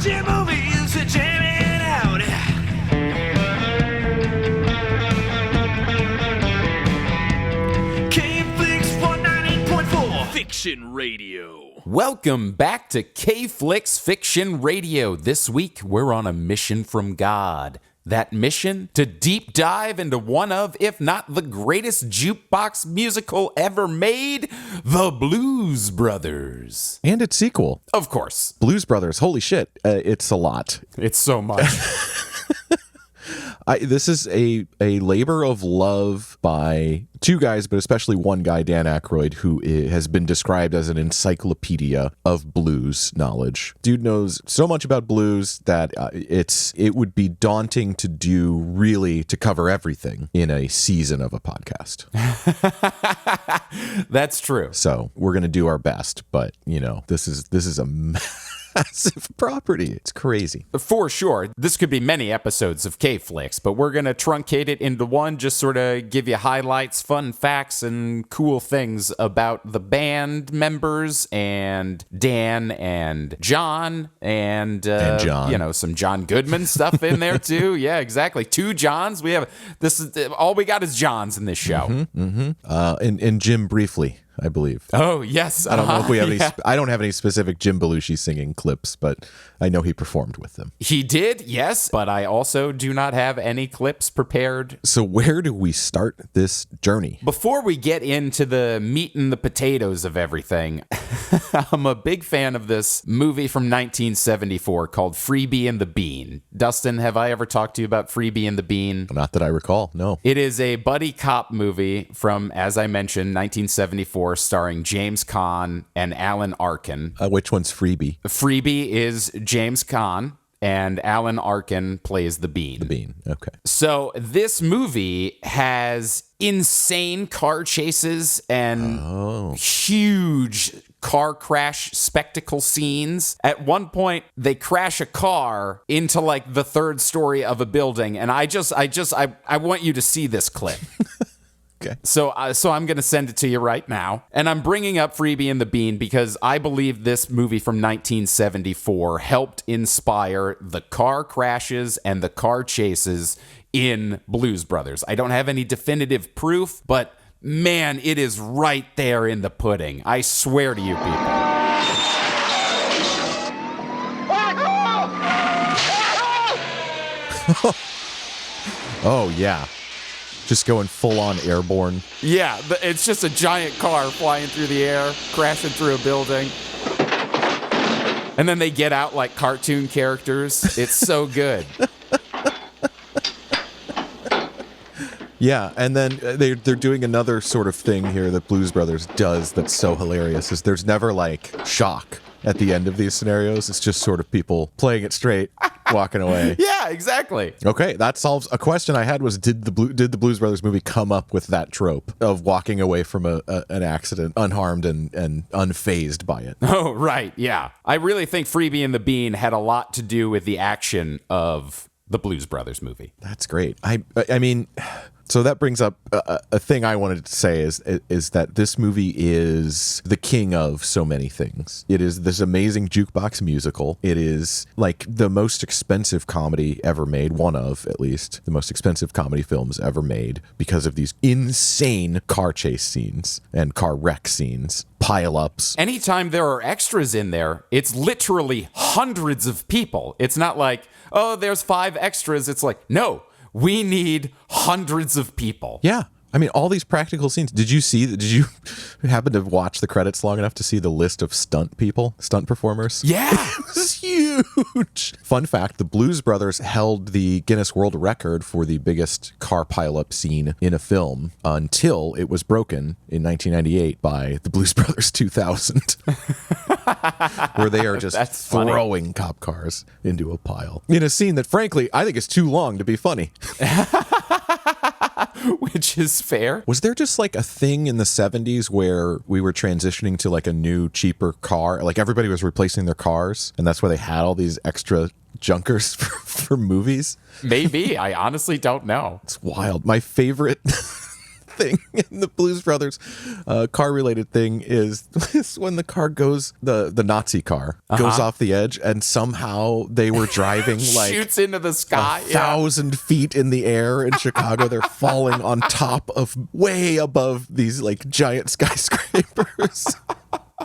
Watching movies and jamming out. K-Flix 198.4 Fiction Radio. Welcome back to K-Flix Fiction Radio. This week, we're on a mission from God. That mission? To deep dive into one of, if not the greatest jukebox musical ever made, The Blues Brothers. And its sequel. Of course. Blues Brothers, holy shit, it's a lot. It's so much. This is a labor of love by two guys, but especially one guy, Dan Aykroyd, who has been described as an encyclopedia of blues knowledge. Dude knows so much about blues that it would be daunting to cover everything in a season of a podcast. That's true. So we're going to do our best, but this is a massive property. It's crazy. For sure. This could be many episodes of K-Flix, but we're going to truncate it into one, just sort of give you highlights, fun facts, and cool things about the band members and Dan and John and John. some John Goodman stuff in there too. Yeah, exactly. Two Johns. All we got is Johns in this show. And Jim briefly, I believe. Oh, yes. I don't know if we have any. I don't have any specific Jim Belushi singing clips, but I know he performed with them. He did, yes, but I also do not have any clips prepared. So where do we start this journey? Before we get into the meat and the potatoes of everything, I'm a big fan of this movie from 1974 called Freebie and the Bean. Dustin, have I ever talked to you about Freebie and the Bean? Not that I recall, no. It is a buddy cop movie from, as I mentioned, 1974, starring James Caan and Alan Arkin. Which one's Freebie? Freebie is James Caan, and Alan Arkin plays the Bean. The Bean, okay. So this movie has insane car chases and huge car crash spectacle scenes. At one point, they crash a car into like the third story of a building, and I want you to see this clip. Okay. So I'm going to send it to you right now. And I'm bringing up Freebie and the Bean because I believe this movie from 1974 helped inspire the car crashes and the car chases in Blues Brothers. I don't have any definitive proof, but man, it is right there in the pudding. I swear to you people. Oh, yeah. Just going full-on airborne. Yeah, it's just a giant car flying through the air, crashing through a building. And then they get out like cartoon characters. It's so good. Yeah, and then they're doing another sort of thing here that Blues Brothers does that's so hilarious, is there's never, like, shock at the end of these scenarios. It's just sort of people playing it straight, walking away. Yeah, exactly. Okay, that solves a question I had was, did the Blues Brothers movie come up with that trope of walking away from an accident unharmed and unfazed by it? Oh, right, yeah. I really think Freebie and the Bean had a lot to do with the action of the Blues Brothers movie. That's great. I mean... So that brings up a thing I wanted to say is that this movie is the king of so many things. It is this amazing jukebox musical. It is like the most expensive comedy ever made, one of, at least, the most expensive comedy films ever made because of these insane car chase scenes and car wreck scenes. Pile-ups. Anytime there are extras in there, it's literally hundreds of people. It's not like, oh, there's 5 extras. It's like, no. We need hundreds of people. Yeah. I mean, all these practical scenes. Did you happen to watch the credits long enough to see the list of stunt performers? Yeah. It was huge. Fun fact, the Blues Brothers held the Guinness World Record for the biggest car pileup scene in a film until it was broken in 1998 by the Blues Brothers 2000, where they are just throwing cop cars into a pile in a scene that, frankly, I think is too long to be funny. Which is fair. Was there just like a thing in the 70s where we were transitioning to like a new, cheaper car? Like everybody was replacing their cars, and that's why they had all these extra junkers for movies? Maybe. I honestly don't know. It's wild. My favorite thing in the Blues Brothers car related thing is when the car goes, the Nazi car goes off the edge, and somehow they were driving like Shoots into the sky. 1,000 feet in the air in Chicago. They're falling on top of way above these like giant skyscrapers.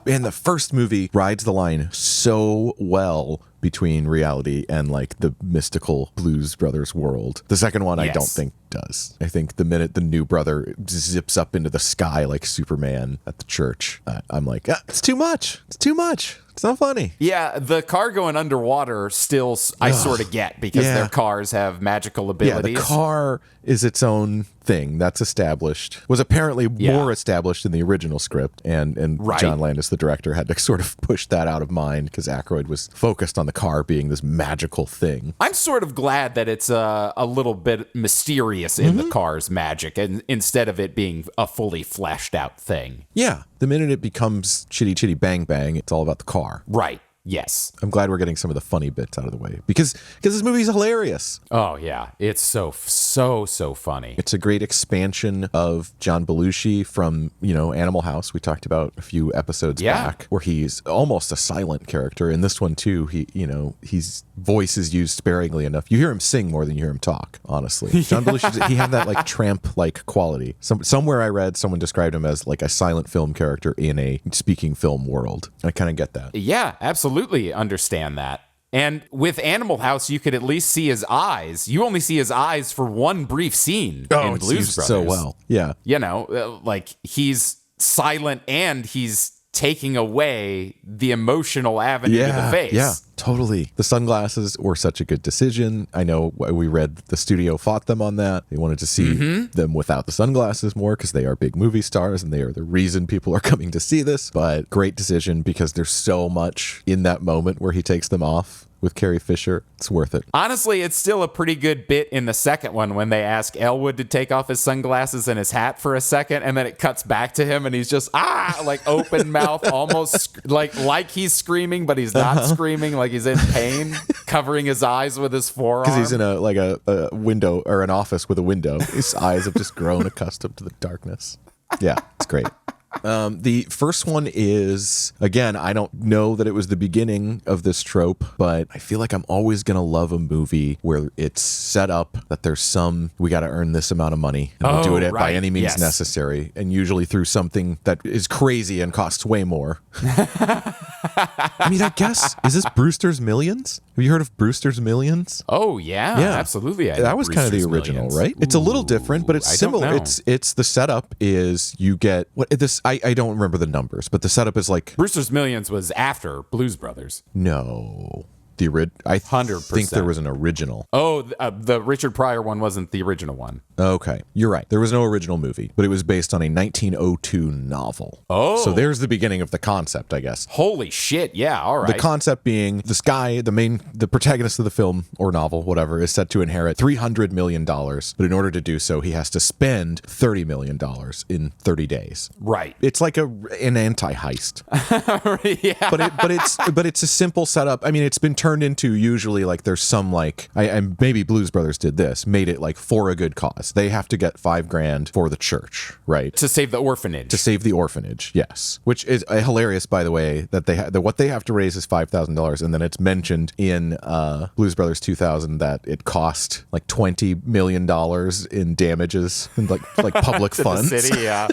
And the first movie rides the line so well between reality and like the mystical Blues Brothers world. The second one, I don't think does. I think the minute the new brother zips up into the sky like Superman at the church, I'm like, it's too much. It's too much. It's not funny. Yeah, the car going underwater still I sort of get because their cars have magical abilities. Yeah, the car is its own thing. That's established. Was apparently more established in the original script, and John Landis, the director, had to sort of push that out of mind because Aykroyd was focused on the car being this magical thing. I'm sort of glad that it's a little bit mysterious in the car's magic, and instead of it being a fully fleshed out thing. Yeah, the minute it becomes chitty chitty bang bang, it's all about the car. Right. Yes. I'm glad we're getting some of the funny bits out of the way because this movie's hilarious. Oh, yeah. It's so funny. It's a great expansion of John Belushi from, Animal House. We talked about a few episodes back where he's almost a silent character. In this one, too, his voice is used sparingly enough. You hear him sing more than you hear him talk, honestly. John Belushi, he had that like tramp-like quality. Somewhere I read someone described him as like a silent film character in a speaking film world. I kind of get that. Yeah, absolutely understand that. And with Animal House, you could at least see his eyes. You only see his eyes for one brief scene in Blues Brothers. So well. Yeah. Like he's silent and he's taking away the emotional avenue to the face. Yeah, totally. The sunglasses were such a good decision. I know we read the studio fought them on that. They wanted to see them without the sunglasses more because they are big movie stars and they are the reason people are coming to see this. But great decision because there's so much in that moment where he takes them off with Carrie Fisher. It's worth it. Honestly, it's still a pretty good bit in the second one when they ask Elwood to take off his sunglasses and his hat for a second, and then it cuts back to him and he's just like open mouth, almost like he's screaming, but he's not screaming, like he's in pain, covering his eyes with his forearm. Because he's in a window or an office with a window. His eyes have just grown accustomed to the darkness. Yeah, it's great. The first one is, again, I don't know that it was the beginning of this trope, but I feel like I'm always going to love a movie where it's set up that there's we got to earn this amount of money and we'll do it by any means necessary, and usually through something that is crazy and costs way more. I mean, I guess, is this Brewster's Millions? Have you heard of Brewster's Millions? Oh, yeah, absolutely. That was kind of the original, Millions. Right? It's a little different, but it's similar. It's the setup is you get I don't remember the numbers, but the setup is like Brewster's Millions was after Blues Brothers. No. I 100%. think there was an original. Oh, the Richard Pryor one wasn't the original one. Okay, you're right. There was no original movie, but it was based on a 1902 novel. Oh. So there's the beginning of the concept, I guess. Holy shit, yeah, all right. The concept being this guy, the protagonist of the film or novel, whatever, is set to inherit $300 million, but in order to do so, he has to spend $30 million in 30 days. Right. It's like an anti-heist. Yeah. But it's a simple setup. I mean, it's been turned into usually like there's some like maybe Blues Brothers did this, made it like for a good cause. They have to get $5,000 for the church, right? To save the orphanage. To save the orphanage, yes. Which is hilarious, by the way, that what they have to raise is $5,000, and then it's mentioned in Blues Brothers 2000 that it cost like $20 million in damages and like public funds. The city, yeah.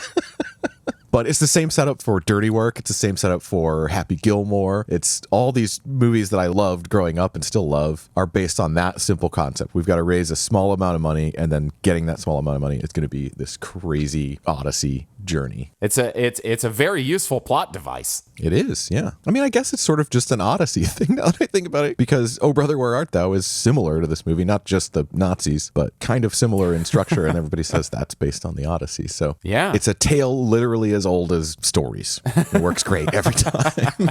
But it's the same setup for Dirty Work. It's the same setup for Happy Gilmore. It's all these movies that I loved growing up and still love are based on that simple concept. We've got to raise a small amount of money, and then getting that small amount of money is going to be this crazy odyssey journey. It's a very useful plot device. It is, yeah. I mean, I guess it's sort of just an Odyssey thing now that I think about it, because Oh Brother, Where Art Thou is similar to this movie, not just the Nazis, but kind of similar in structure, and everybody says that's based on the Odyssey. So yeah, it's a tale literally as old as stories. It works great every time.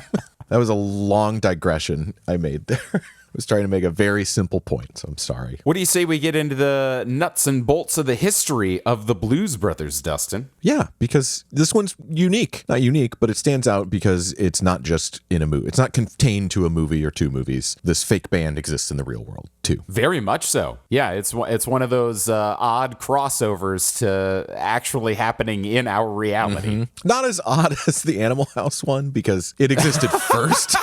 That was a long digression I made there. was trying to make a very simple point, so I'm sorry. What do you say we get into the nuts and bolts of the history of the Blues Brothers, Dustin? Yeah, because this one's unique. Not unique, but it stands out because it's not just in a movie. It's not contained to a movie or two movies. This fake band exists in the real world, too. Very much so. Yeah, it's one of those odd crossovers to actually happening in our reality. Not as odd as the Animal House one, because it existed first.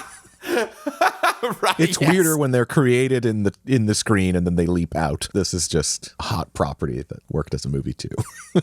Right, It's yes. weirder when they're created in the screen and then they leap out. This is just a hot property that worked as a movie too.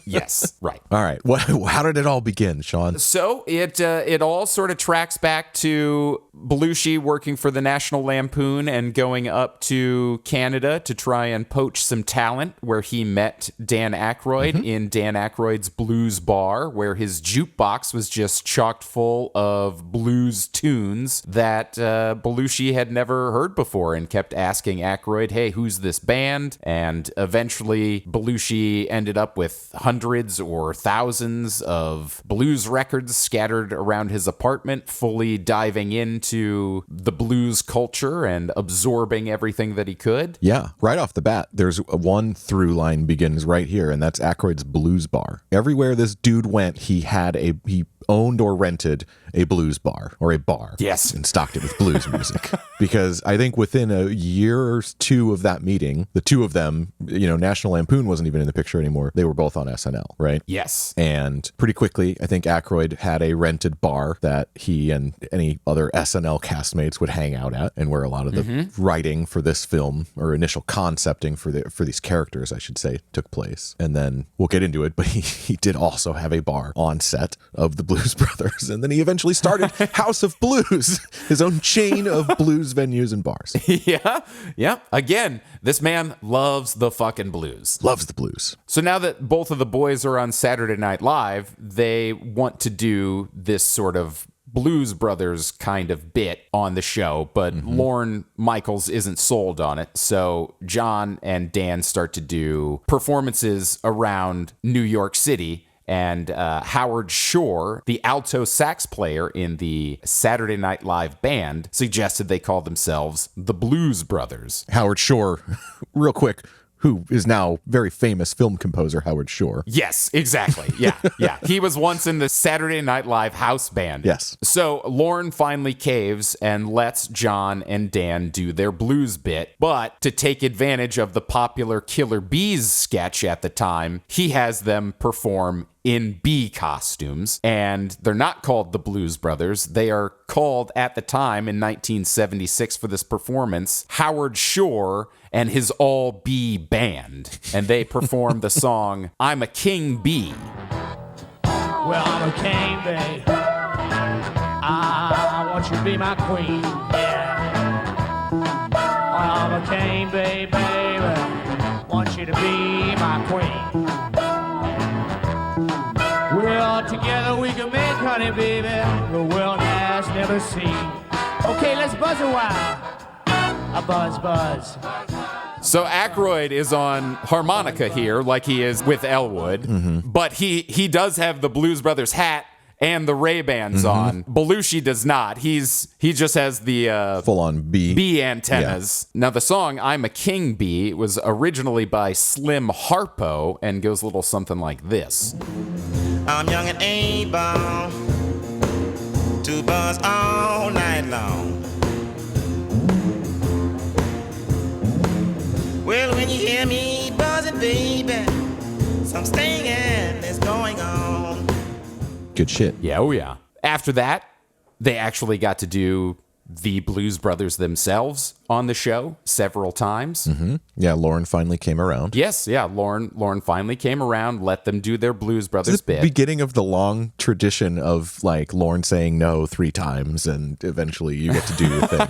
Yes, right. All right, how did it all begin, Sean? So it all sort of tracks back to Belushi working for the National Lampoon and going up to Canada to try and poach some talent, where he met Dan Aykroyd in Dan Aykroyd's Blues Bar, where his jukebox was just chocked full of blues tunes that Belushi had never heard before, and kept asking Aykroyd, hey, who's this band? And eventually Belushi ended up with hundreds or thousands of blues records scattered around his apartment, fully diving into the blues culture and absorbing everything that he could. Yeah, right off the bat, there's one through line begins right here, and that's Aykroyd's Blues Bar. Everywhere this dude went, he owned or rented a blues bar or a bar. Yes. And stocked it with blues music. Because I think within a year or two of that meeting, the two of them, National Lampoon wasn't even in the picture anymore. They were both on SNL, right? Yes. And pretty quickly, I think Aykroyd had a rented bar that he and any other SNL castmates would hang out at, and where a lot of the writing for this film, or initial concepting for these characters, I should say, took place. And then we'll get into it, but he did also have a bar on set of the Blues Brothers, and then he eventually started House of Blues, his own chain of blues venues and bars. Yeah. Again, this man loves the fucking blues. Loves the blues. So now that both of the boys are on Saturday Night Live, they want to do this sort of Blues Brothers kind of bit on the show, but Lorne Michaels isn't sold on it. So John and Dan start to do performances around New York City. And Howard Shore, the alto sax player in the Saturday Night Live band, suggested they call themselves the Blues Brothers. Howard Shore, real quick, who is now very famous film composer Howard Shore. Yes, exactly. Yeah. He was once in the Saturday Night Live house band. Yes. So Lorne finally caves and lets John and Dan do their blues bit. But to take advantage of the popular Killer Bees sketch at the time, he has them perform in bee costumes, and they're not called the Blues Brothers. They are called, at the time in 1976 for this performance, Howard Shore and his all-bee band, and they perform the song I'm a King Bee. Well, I'm a king, babe. I want you to be my queen. Yeah. I'm a king, babe, baby. Want you to be my queen. Well, together we can make honey, baby, the world has never seen. Okay, let's buzz a while. A buzz, buzz. So Aykroyd is on harmonica here, like he is with Elwood, but he does have the Blues Brothers hat and the Ray-Bans on. Belushi does not. He just has the Full-on bee. bee antennas. Now the song I'm a King Bee was originally by Slim Harpo and goes a little something like this. I'm young and able to buzz all night long. Well, when you hear me buzzing, baby, some stinging is going on. Good shit. Yeah, oh yeah. After that, they actually got to do the Blues Brothers themselves on the show several times. Yeah, Lorne finally came around. Yes, yeah. Lorne finally came around, let them do their Blues Brothers This is the bit. beginning of the long tradition of like Lorne saying no 3 times, and eventually you get to do your thing.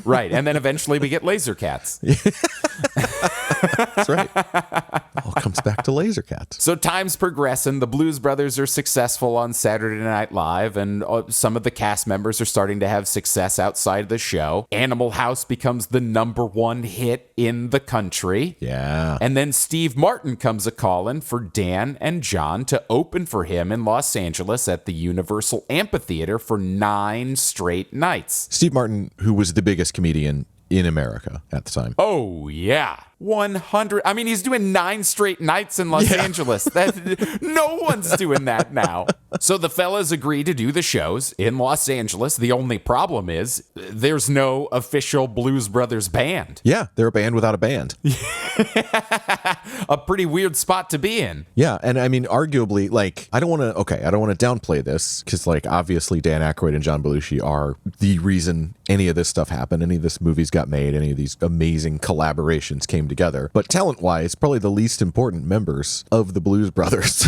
Right, and then eventually we get Laser Cats. That's right. all comes back to Laser Cats. So time's progressing. The Blues Brothers are successful on Saturday Night Live, and some of the cast members are starting to have success outside the show. Animal House becomes the #1 hit in the country. Yeah. And then Steve Martin comes a-callin' for Dan and John to open for him in Los Angeles at the Universal Amphitheater for 9 straight nights. Steve Martin, who was the biggest comedian in America at the time. Oh, yeah. 100. I mean, he's doing 9 straight nights in Los Angeles. No one's doing that now. So the fellas agree to do the shows in Los Angeles. The only problem is there's no official Blues Brothers band. Yeah, they're a band without a band. A pretty weird spot to be in. Yeah, and I mean, arguably, like, I don't want to downplay this, because, like, obviously Dan Aykroyd and John Belushi are the reason any of this stuff happened, any of this movies got made, any of these amazing collaborations came together. But talent-wise, probably the least important members of the Blues Brothers.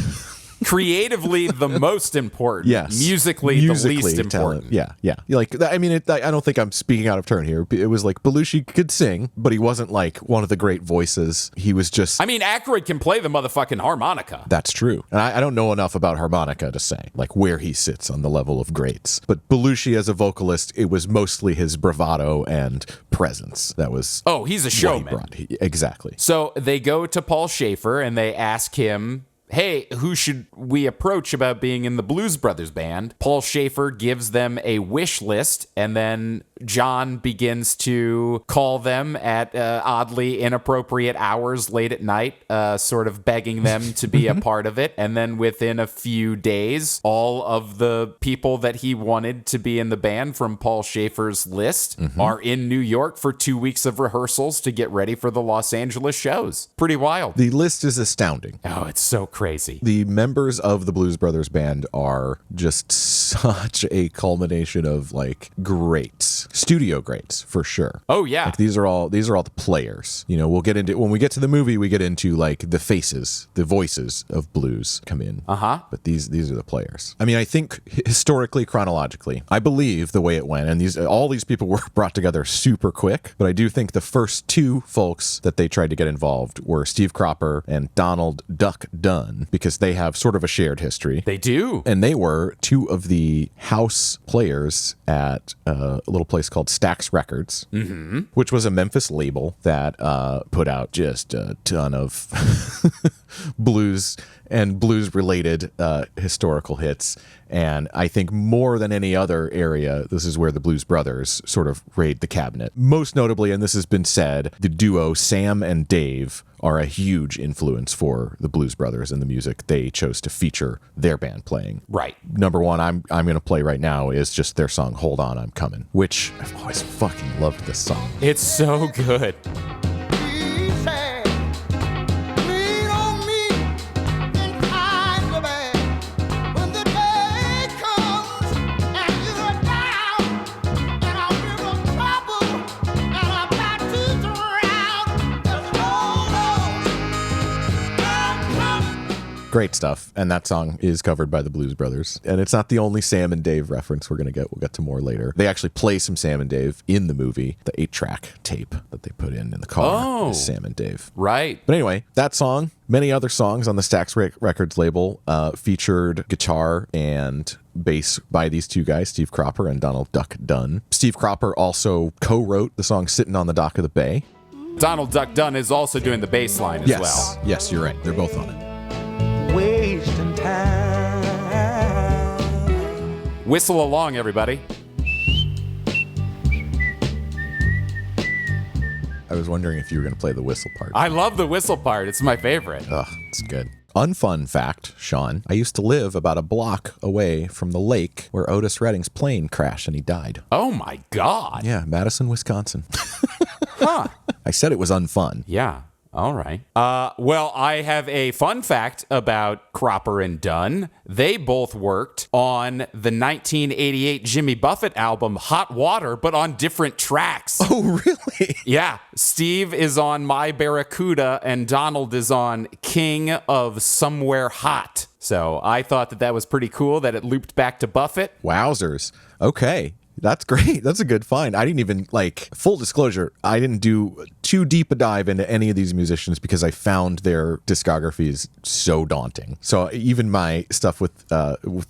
Creatively, the most important. Yes. Musically, the least talent. important. Yeah. Like, I mean, I don't think I'm speaking out of turn here. It was like Belushi could sing, but he wasn't like one of the great voices. He was just... I mean, Aykroyd can play the motherfucking harmonica. That's true. And I don't know enough about harmonica to say, like, where he sits on the level of greats. But Belushi as a vocalist, it was mostly his bravado and presence. That was... Oh, he's a what he showman. brought. Exactly. So they go to Paul Schaefer and they ask him, hey, who should we approach about being in the Blues Brothers band? Paul Schaefer gives them a wish list, and then John begins to call them at oddly inappropriate hours late at night, sort of begging them to be a part of it. And then within a few days, all of the people that he wanted to be in the band from Paul Schaefer's list are in New York for 2 weeks of rehearsals to get ready for the Los Angeles shows. Pretty wild. The list is astounding. Oh, it's so crazy. The members of the Blues Brothers band are just such a culmination of, like, greats. Studio greats, for sure. Oh, yeah. Like, these are all the players. You know, we'll get into, when we get to the movie, we get into, like, the faces, the voices of blues come in. But these are the players. I mean, I think historically, chronologically, I believe the way it went, and all these people were brought together super quick, but I do think the first 2 folks that they tried to get involved were Steve Cropper and Donald Duck Dunn, because they have sort of a shared history. They do. And they were 2 of the house players at a little place called Stax Records, which was a Memphis label that put out just a ton of blues and blues-related historical hits. And I think more than any other area, this is where the Blues Brothers sort of raid the cabinet. Most notably, and this has been said, the duo Sam and Dave are a huge influence for the Blues Brothers and the music they chose to feature their band playing. Right. Number one I'm going to play right now is just their song Hold On, I'm Coming, which I've always fucking loved this song. It's so good. Great stuff. And that song is covered by the Blues Brothers. And it's not the only Sam and Dave reference we're going to get. We'll get to more later. They actually play some Sam and Dave in the movie. The 8-track tape that they put in the car is Sam and Dave. Right. But anyway, that song, many other songs on the Stax Records label featured guitar and bass by these 2 guys, Steve Cropper and Donald Duck Dunn. Steve Cropper also co-wrote the song Sitting on the Dock of the Bay. Donald Duck Dunn is also doing the bass line as well. Yes, you're right. They're both on it. Wasting time. Whistle along, everybody. I was wondering if you were going to play the whistle part. I love the whistle part. It's my favorite. Ugh, it's good. Unfun fact, Sean, I used to live about a block away from the lake where Otis Redding's plane crashed and he died. Oh, my God. Yeah, Madison, Wisconsin. Huh. I said it was unfun. Yeah. All right. Well, I have a fun fact about Cropper and Dunn. They both worked on the 1988 Jimmy Buffett album Hot Water, but on different tracks. Oh, really? Yeah. Steve is on My Barracuda and Donald is on King of Somewhere Hot. So I thought that was pretty cool that it looped back to Buffett. Wowzers. Okay. That's great. That's a good find. I didn't even, full disclosure, I didn't do too deep a dive into any of these musicians because I found their discographies so daunting. So even my stuff with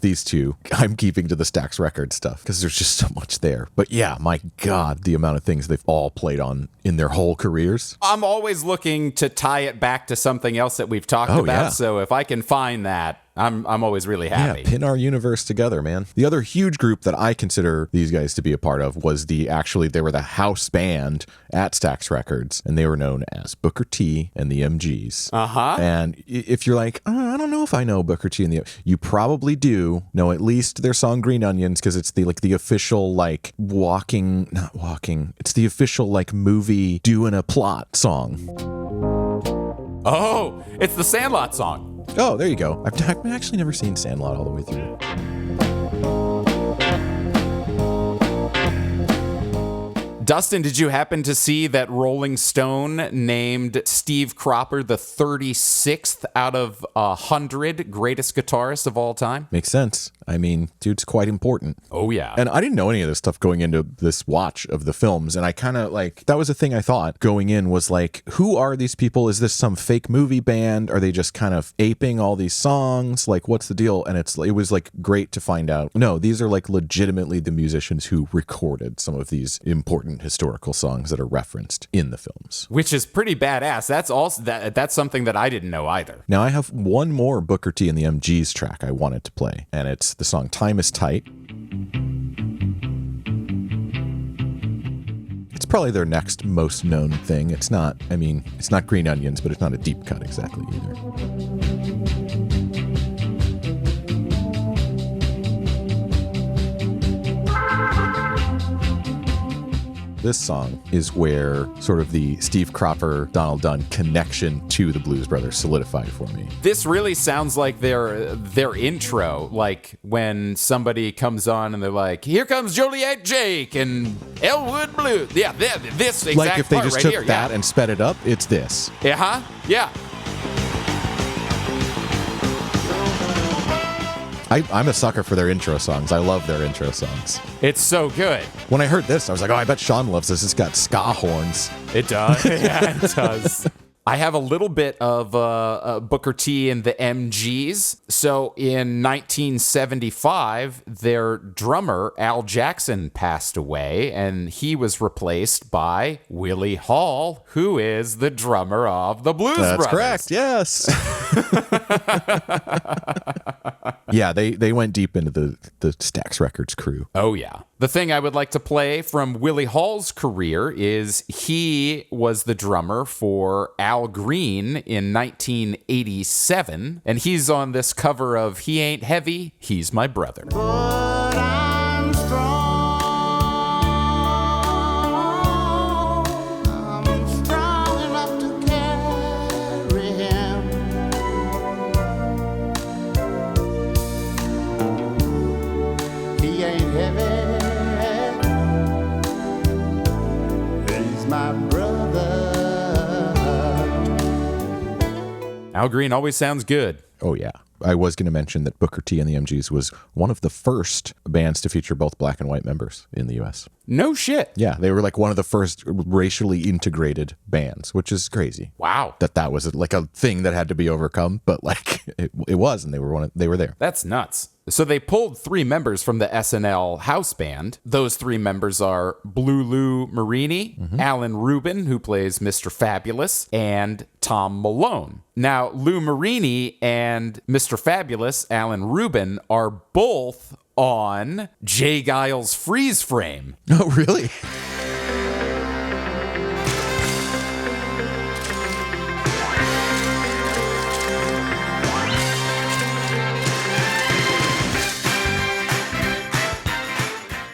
these two, I'm keeping to the Stax Records stuff because there's just so much there. But yeah, my God, the amount of things they've all played on in their whole careers. I'm always looking to tie it back to something else that we've talked about. Yeah. So if I can find that, I'm always really happy. Yeah, pin our universe together, man. The other huge group that I consider these guys to be a part of was they were the house band at Stax Records, and they were known as Booker T and the MGs. Uh-huh. And if you're like, oh, I don't know if I know Booker T and the, you probably do know at least their song Green Onions, because it's the official it's the official movie doing a plot song. Oh, it's the Sandlot song. Oh, there you go. I've actually never seen Sandlot all the way through. Dustin, did you happen to see that Rolling Stone named Steve Cropper the 36th out of 100 greatest guitarists of all time? Makes sense. I mean, dude's quite important. Oh, yeah. And I didn't know any of this stuff going into this watch of the films. And I kind of that was a thing I thought going in was who are these people? Is this some fake movie band? Are they just kind of aping all these songs? What's the deal? And it was great to find out. No, these are legitimately the musicians who recorded some of these important historical songs that are referenced in the films. Which is pretty badass. That's also that's something that I didn't know either. Now I have one more Booker T and the MGs track I wanted to play, and it's the song Time Is Tight. It's probably their next most known thing. It's not Green Onions, but it's not a deep cut exactly either. This song is where sort of the Steve Cropper, Donald Dunn connection to the Blues Brothers solidified for me. This really sounds like their intro, when somebody comes on and they're like, "Here comes Joliet Jake and Elwood Blues." Yeah, this exact if they part just right took here, that yeah. and sped it up, it's this. Uh-huh, yeah. I'm a sucker for their intro songs. I love their intro songs. It's so good. When I heard this, I was like, oh, I bet Sean loves this. It's got ska horns. It does. Yeah, it does. I have a little bit of Booker T and the MGs. So in 1975, their drummer, Al Jackson, passed away, and he was replaced by Willie Hall, who is the drummer of the Blues Brothers. That's correct, yes. Yeah, they went deep into the Stax Records crew. Oh, yeah. The thing I would like to play from Willie Hall's career is he was the drummer for Al Green in 1987, and he's on this cover of He Ain't Heavy, He's My Brother. But I'm strong. I'm strong enough to carry him. He ain't heavy. He's my brother. Al Green always sounds good. Oh, yeah. I was going to mention that Booker T and the MGs was one of the first bands to feature both black and white members in the U.S. No shit. Yeah, they were one of the first racially integrated bands, which is crazy. Wow. That was a thing that had to be overcome, but it was, and they were there. That's nuts. So they pulled 3 members from the SNL house band. Those 3 members are Blue Lou Marini, Alan Rubin, who plays Mr. Fabulous, and Tom Malone. Now, Lou Marini and Mr. Fabulous, Alan Rubin, are both on Jay Giles' Freeze Frame. Oh, really?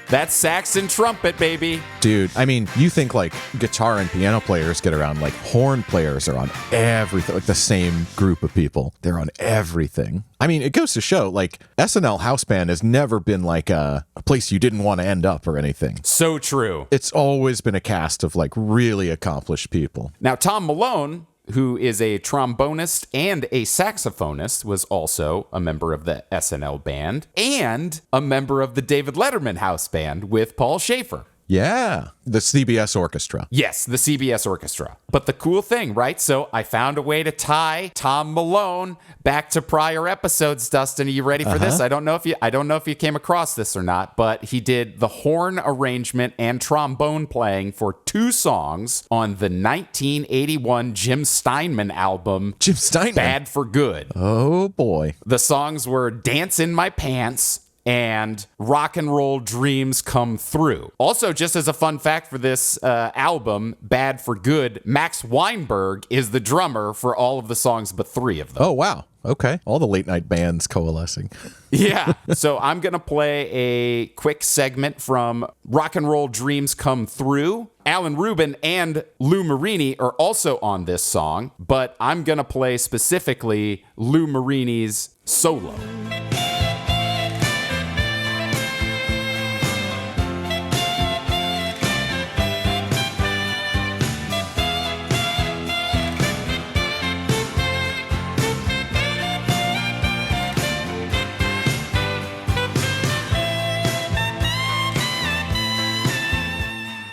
That's sax and trumpet, baby. Dude, I mean, you think guitar and piano players get around, horn players are on everything, the same group of people. They're on everything. I mean, it goes to show, SNL House Band has never been a place you didn't want to end up or anything. So true. It's always been a cast of really accomplished people. Now, Tom Malone, who is a trombonist and a saxophonist, was also a member of the SNL band and a member of the David Letterman house band with Paul Schaefer. Yeah, the CBS Orchestra. Yes, the CBS Orchestra. But the cool thing, right? So I found a way to tie Tom Malone back to prior episodes. Dustin, are you ready for this? I don't know if you came across this or not, but he did the horn arrangement and trombone playing for 2 songs on the 1981 Jim Steinman album, Jim Steinman. Bad for Good. Oh, boy. The songs were Dance in My Pants and Rock and Roll Dreams Come Through. Also, just as a fun fact for this album, Bad for Good, Max Weinberg is the drummer for all of the songs but 3 of them. Oh, wow. Okay. All the late night bands coalescing. Yeah. So I'm going to play a quick segment from Rock and Roll Dreams Come Through. Alan Rubin and Lou Marini are also on this song, but I'm going to play specifically Lou Marini's solo.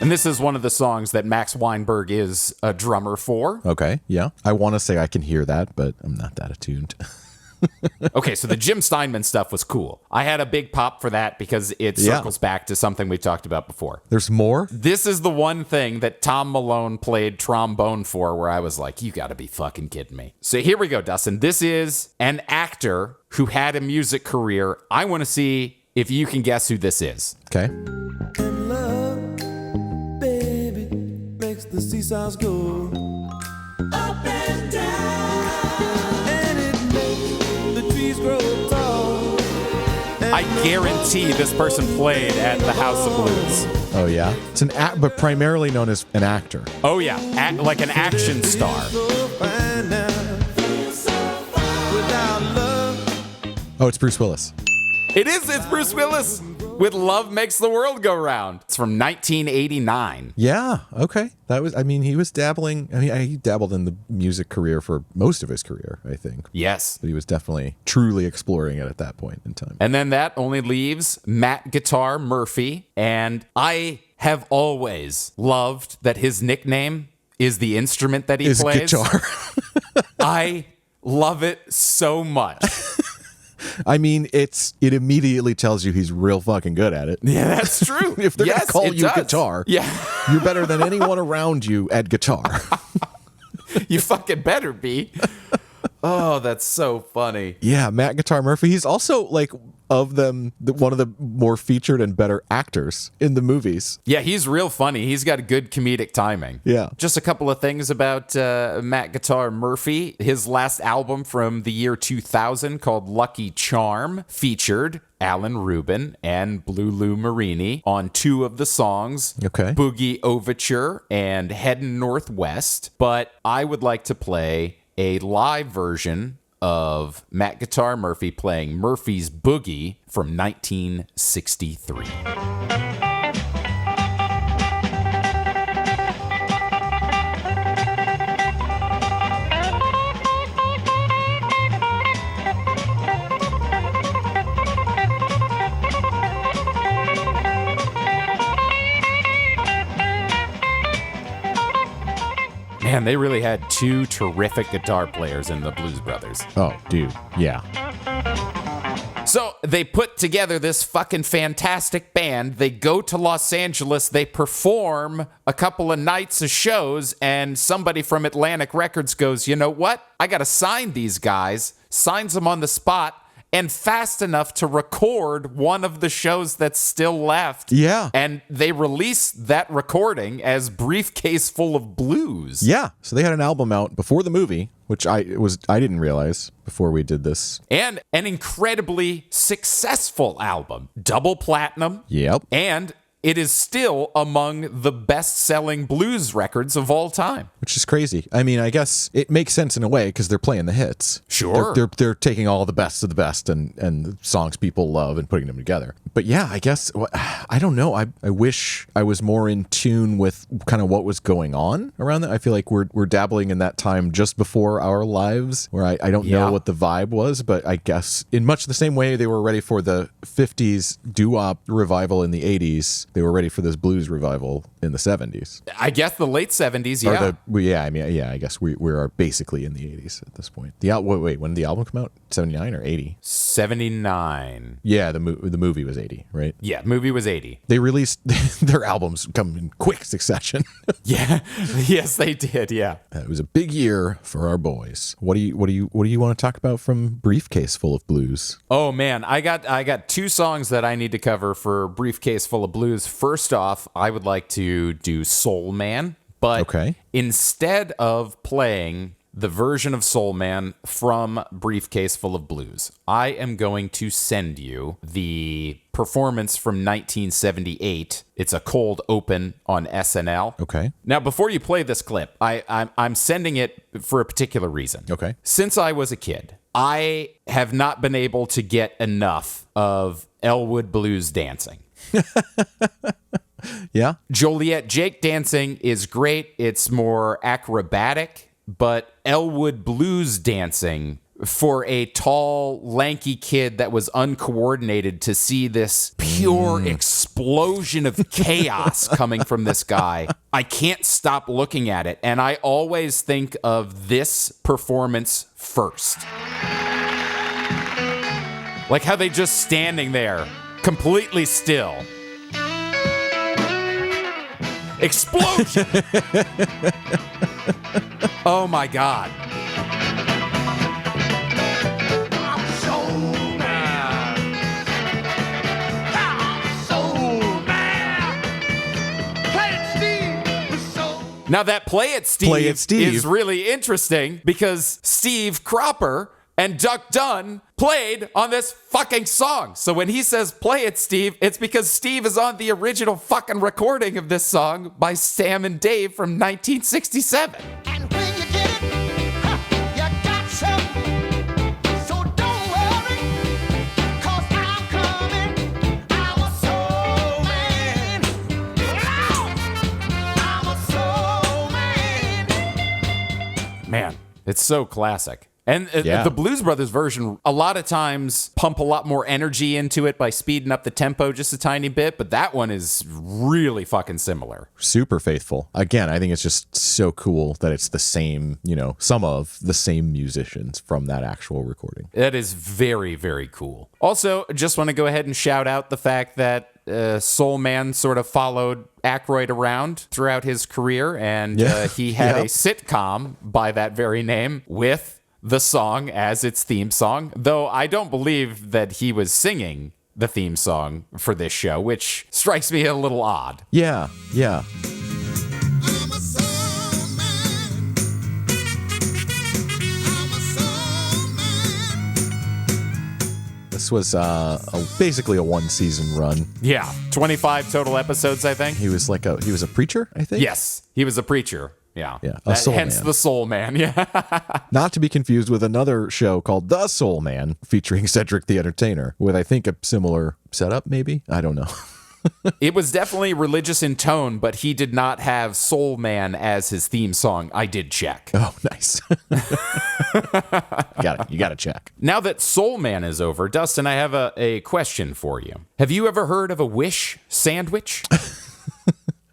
And this is one of the songs that Max Weinberg is a drummer for. Okay. Yeah. I want to say I can hear that, but I'm not that attuned. Okay, so the Jim Steinman stuff was cool. I had a big pop for that because it circles back to something we talked about before. There's more? This is the one thing that Tom Malone played trombone for where I was like, you gotta be fucking kidding me. So here we go, Dustin. This is an actor who had a music career. I want to see if you can guess who this is. Okay. And love, baby, makes the seesaws go up and down, and it makes the trees grow tall. I guarantee this person played at the House of Blues. Oh, yeah? It's an act, but primarily known as an actor. Oh, yeah. Like an action star. So fine now. Without love, Oh, it's Bruce Willis. It's Bruce Willis with Love Makes the World Go Round. It's from 1989. Yeah, okay. He was dabbling. He dabbled in the music career for most of his career, I think. Yes. But he was definitely truly exploring it at that point in time. And then that only leaves Matt Guitar Murphy. And I have always loved that his nickname is the instrument that he His plays. guitar. I love it so much. I mean, it immediately tells you he's real fucking good at it. Yeah, that's true. If they're Yes, gonna call it you does. guitar, Yeah. you're better than anyone around you at guitar. You fucking better be. Oh, that's so funny. Yeah, Matt Guitar Murphy. He's also like of them one of the more featured and better actors in the movies. Yeah, he's real funny. He's got good comedic timing. Yeah. Just a couple of things about Matt Guitar Murphy. His last album from the year 2000 called Lucky Charm featured Alan Rubin and Blue Lou Marini on 2 of the songs, Okay. Boogie Overture and Headin' Northwest. But I would like to play a live version of Matt Guitar Murphy playing Murphy's Boogie from 1963. Man, they really had 2 terrific guitar players in the Blues Brothers. Oh, dude. Yeah. So they put together this fucking fantastic band. They go to Los Angeles. They perform a couple of nights of shows, and somebody from Atlantic Records goes, you know what? I got to sign these guys, signs them on the spot, and fast enough to record one of the shows that's still left. Yeah. And they released that recording as Briefcase Full of Blues. Yeah. So they had an album out before the movie, which I didn't realize before we did this. And an incredibly successful album. Double platinum. Yep. And it is still among the best-selling blues records of all time. Which is crazy. I mean, I guess it makes sense in a way because they're playing the hits. Sure. They're taking all the best of the best and songs people love and putting them together. But yeah, I guess, I don't know. I wish I was more in tune with kind of what was going on around that. I feel like we're dabbling in that time just before our lives where I don't know what the vibe was, but I guess in much the same way they were ready for the 50s doo-wop revival in the 80s, they were ready for this blues revival in the 70s. I guess the late 70s, I guess we are basically in the 80s at this point. Wait, when did the album come out? 79 or 80? 79. Yeah, the movie was 80, right? Yeah, movie was 80. They released their albums come in quick succession. Yeah. Yes, they did. Yeah. It was a big year for our boys. What do you want to talk about from Briefcase Full of Blues? Oh man, I got two songs that I need to cover for Briefcase Full of Blues. First off, I would like to do Soul Man, but instead of playing the version of Soul Man from Briefcase Full of Blues, I am going to send you the performance from 1978. It's a cold open on SNL. Okay. Now, before you play this clip, I'm sending it for a particular reason. Okay. Since I was a kid, I have not been able to get enough of Elwood Blues dancing. Yeah. Joliet Jake dancing is great. It's more acrobatic, but Elwood Blues dancing, for a tall, lanky kid that was uncoordinated, to see this pure explosion of chaos coming from this guy, I can't stop looking at it. And I always think of this performance first. Like how they just standing there, completely still. Explosion! Oh my God. Now that Play It Steve is really interesting because Steve Cropper and Duck Dunn played on this fucking song. So when he says Play It Steve, it's because Steve is on the original fucking recording of this song by Sam and Dave from 1967. And when you get it, you got something. So don't worry, 'cause I'm coming. I'm a soul man. I'm a soul man. Man, it's so classic. And the Blues Brothers version, a lot of times pump a lot more energy into it by speeding up the tempo just a tiny bit, but that one is really fucking similar. Super faithful. Again, I think it's just so cool that it's the same, some of the same musicians from that actual recording. That is very, very cool. Also, just want to go ahead and shout out the fact that Soul Man sort of followed Aykroyd around throughout his career, and he had a sitcom by that very name with the song as its theme song, though I don't believe that he was singing the theme song for this show, which strikes me a little odd. Yeah. This was basically a one-season run. Yeah, 25 total episodes, I think. He was a preacher, I think. Yes, he was a preacher. Yeah. A soul hence man. the Soul Man. Yeah. Not to be confused with another show called The Soul Man, featuring Cedric the Entertainer, with I think a similar setup, maybe? I don't know. It was definitely religious in tone, but he did not have Soul Man as his theme song. I did check. Oh, nice. You got to check. Now that Soul Man is over, Dustin, I have a question for you. Have you ever heard of a Wish sandwich?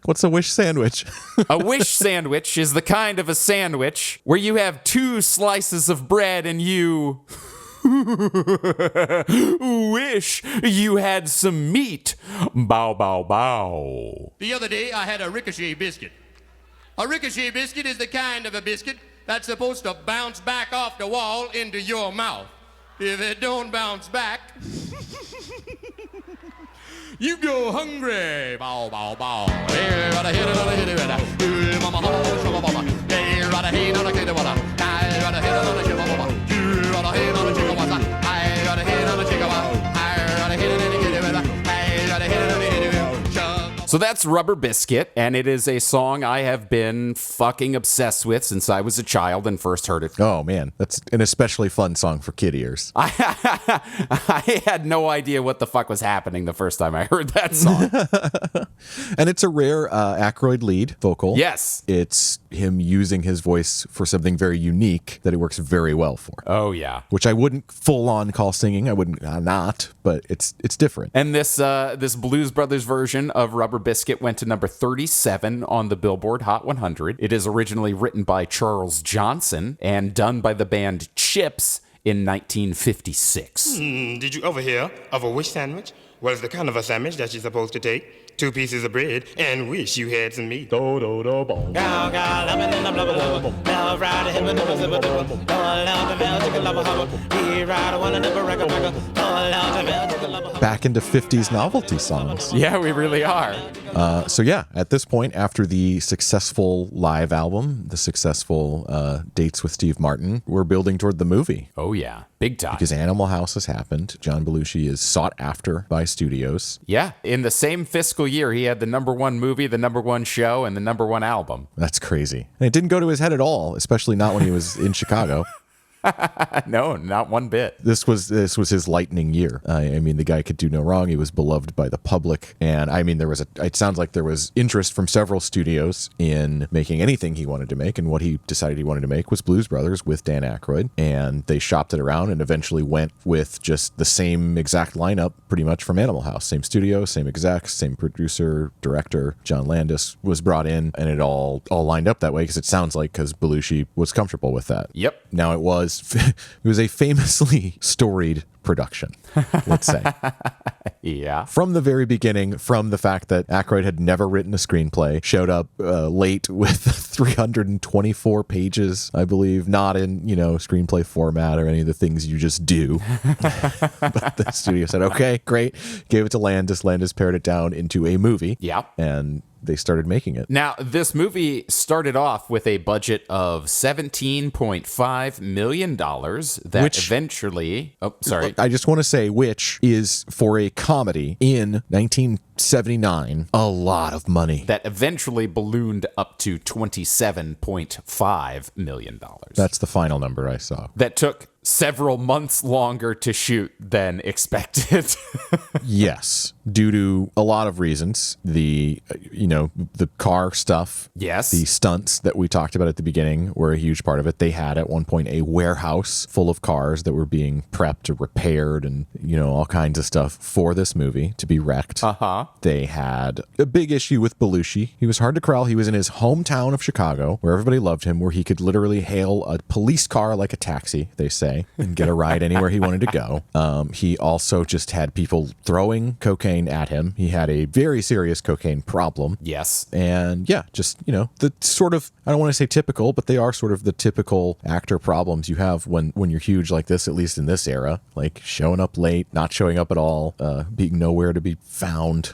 What's a Wish sandwich? A Wish sandwich is the kind of a sandwich where you have 2 slices of bread and you wish you had some meat. Bow, bow, bow. The other day, I had a ricochet biscuit. A ricochet biscuit is the kind of a biscuit that's supposed to bounce back off the wall into your mouth. If it don't bounce back, you go hungry. Bow, bow, bow. So that's Rubber Biscuit, and it is a song I have been fucking obsessed with since I was a child and first heard it. Oh man, that's an especially fun song for kid ears. I had no idea what the fuck was happening the first time I heard that song. And it's a rare Aykroyd lead vocal. Yes. It's him using his voice for something very unique that it works very well for. Oh, yeah. Which I wouldn't full on call singing. I wouldn't not, but it's different. And this Blues Brothers version of Rubber Biscuit went to number 37 on the Billboard Hot 100. It is originally written by Charles Johnson and done by the band Chips in 1956. Did you ever hear of a wish sandwich? Well, it's the kind of a sandwich that you're supposed to take 2 pieces of bread and wish you had some meat. Back into 50s novelty songs. Yeah, we really are. So yeah, at this point, after the successful live album, the successful Dates with Steve Martin, we're building toward the movie. Oh, yeah. Big time. Because Animal House has happened. John Belushi is sought after by studios. Yeah. In the same fiscal year, he had the #1 movie, the #1 show, and the #1 album. That's crazy. And it didn't go to his head at all, especially not when he was in Chicago. No, not one bit. This was his lightning year. I mean, the guy could do no wrong. He was beloved by the public, and I mean, it sounds like there was interest from several studios in making anything he wanted to make, and what he decided he wanted to make was Blues Brothers with Dan Aykroyd, and they shopped it around and eventually went with just the same exact lineup, pretty much from Animal House. Same studio, same execs, same producer, director. John Landis was brought in, and it all lined up that way because Belushi was comfortable with that. Yep. Now it was a famously storied production, let's say. Yeah. From the very beginning, from the fact that Aykroyd had never written a screenplay, showed up late with 324 pages, I believe, not in, screenplay format or any of the things you just do. But the studio said, okay, great. Gave it to Landis. Landis pared it down into a movie. Yeah. And they started making it. Now, this movie started off with a budget of $17.5 million that eventually... Oh, sorry. I just want to say, which is, for a comedy in 1979, a lot of money. That eventually ballooned up to $27.5 million. That's the final number I saw. That took several months longer to shoot than expected. Yes, due to a lot of reasons. The car stuff. Yes. The stunts that we talked about at the beginning were a huge part of it. They had at one point a warehouse full of cars that were being prepped or repaired and, all kinds of stuff for this movie to be wrecked. Uh-huh. They had a big issue with Belushi. He was hard to corral. He was in his hometown of Chicago, where everybody loved him, where he could literally hail a police car like a taxi, they say, and get a ride anywhere he wanted to go. He also just had people throwing cocaine at him. He had a very serious cocaine problem. Yes. And yeah, just, the sort of, I don't want to say typical, but they are sort of the typical actor problems you have when you're huge like this, at least in this era, like showing up late, not showing up at all, being nowhere to be found,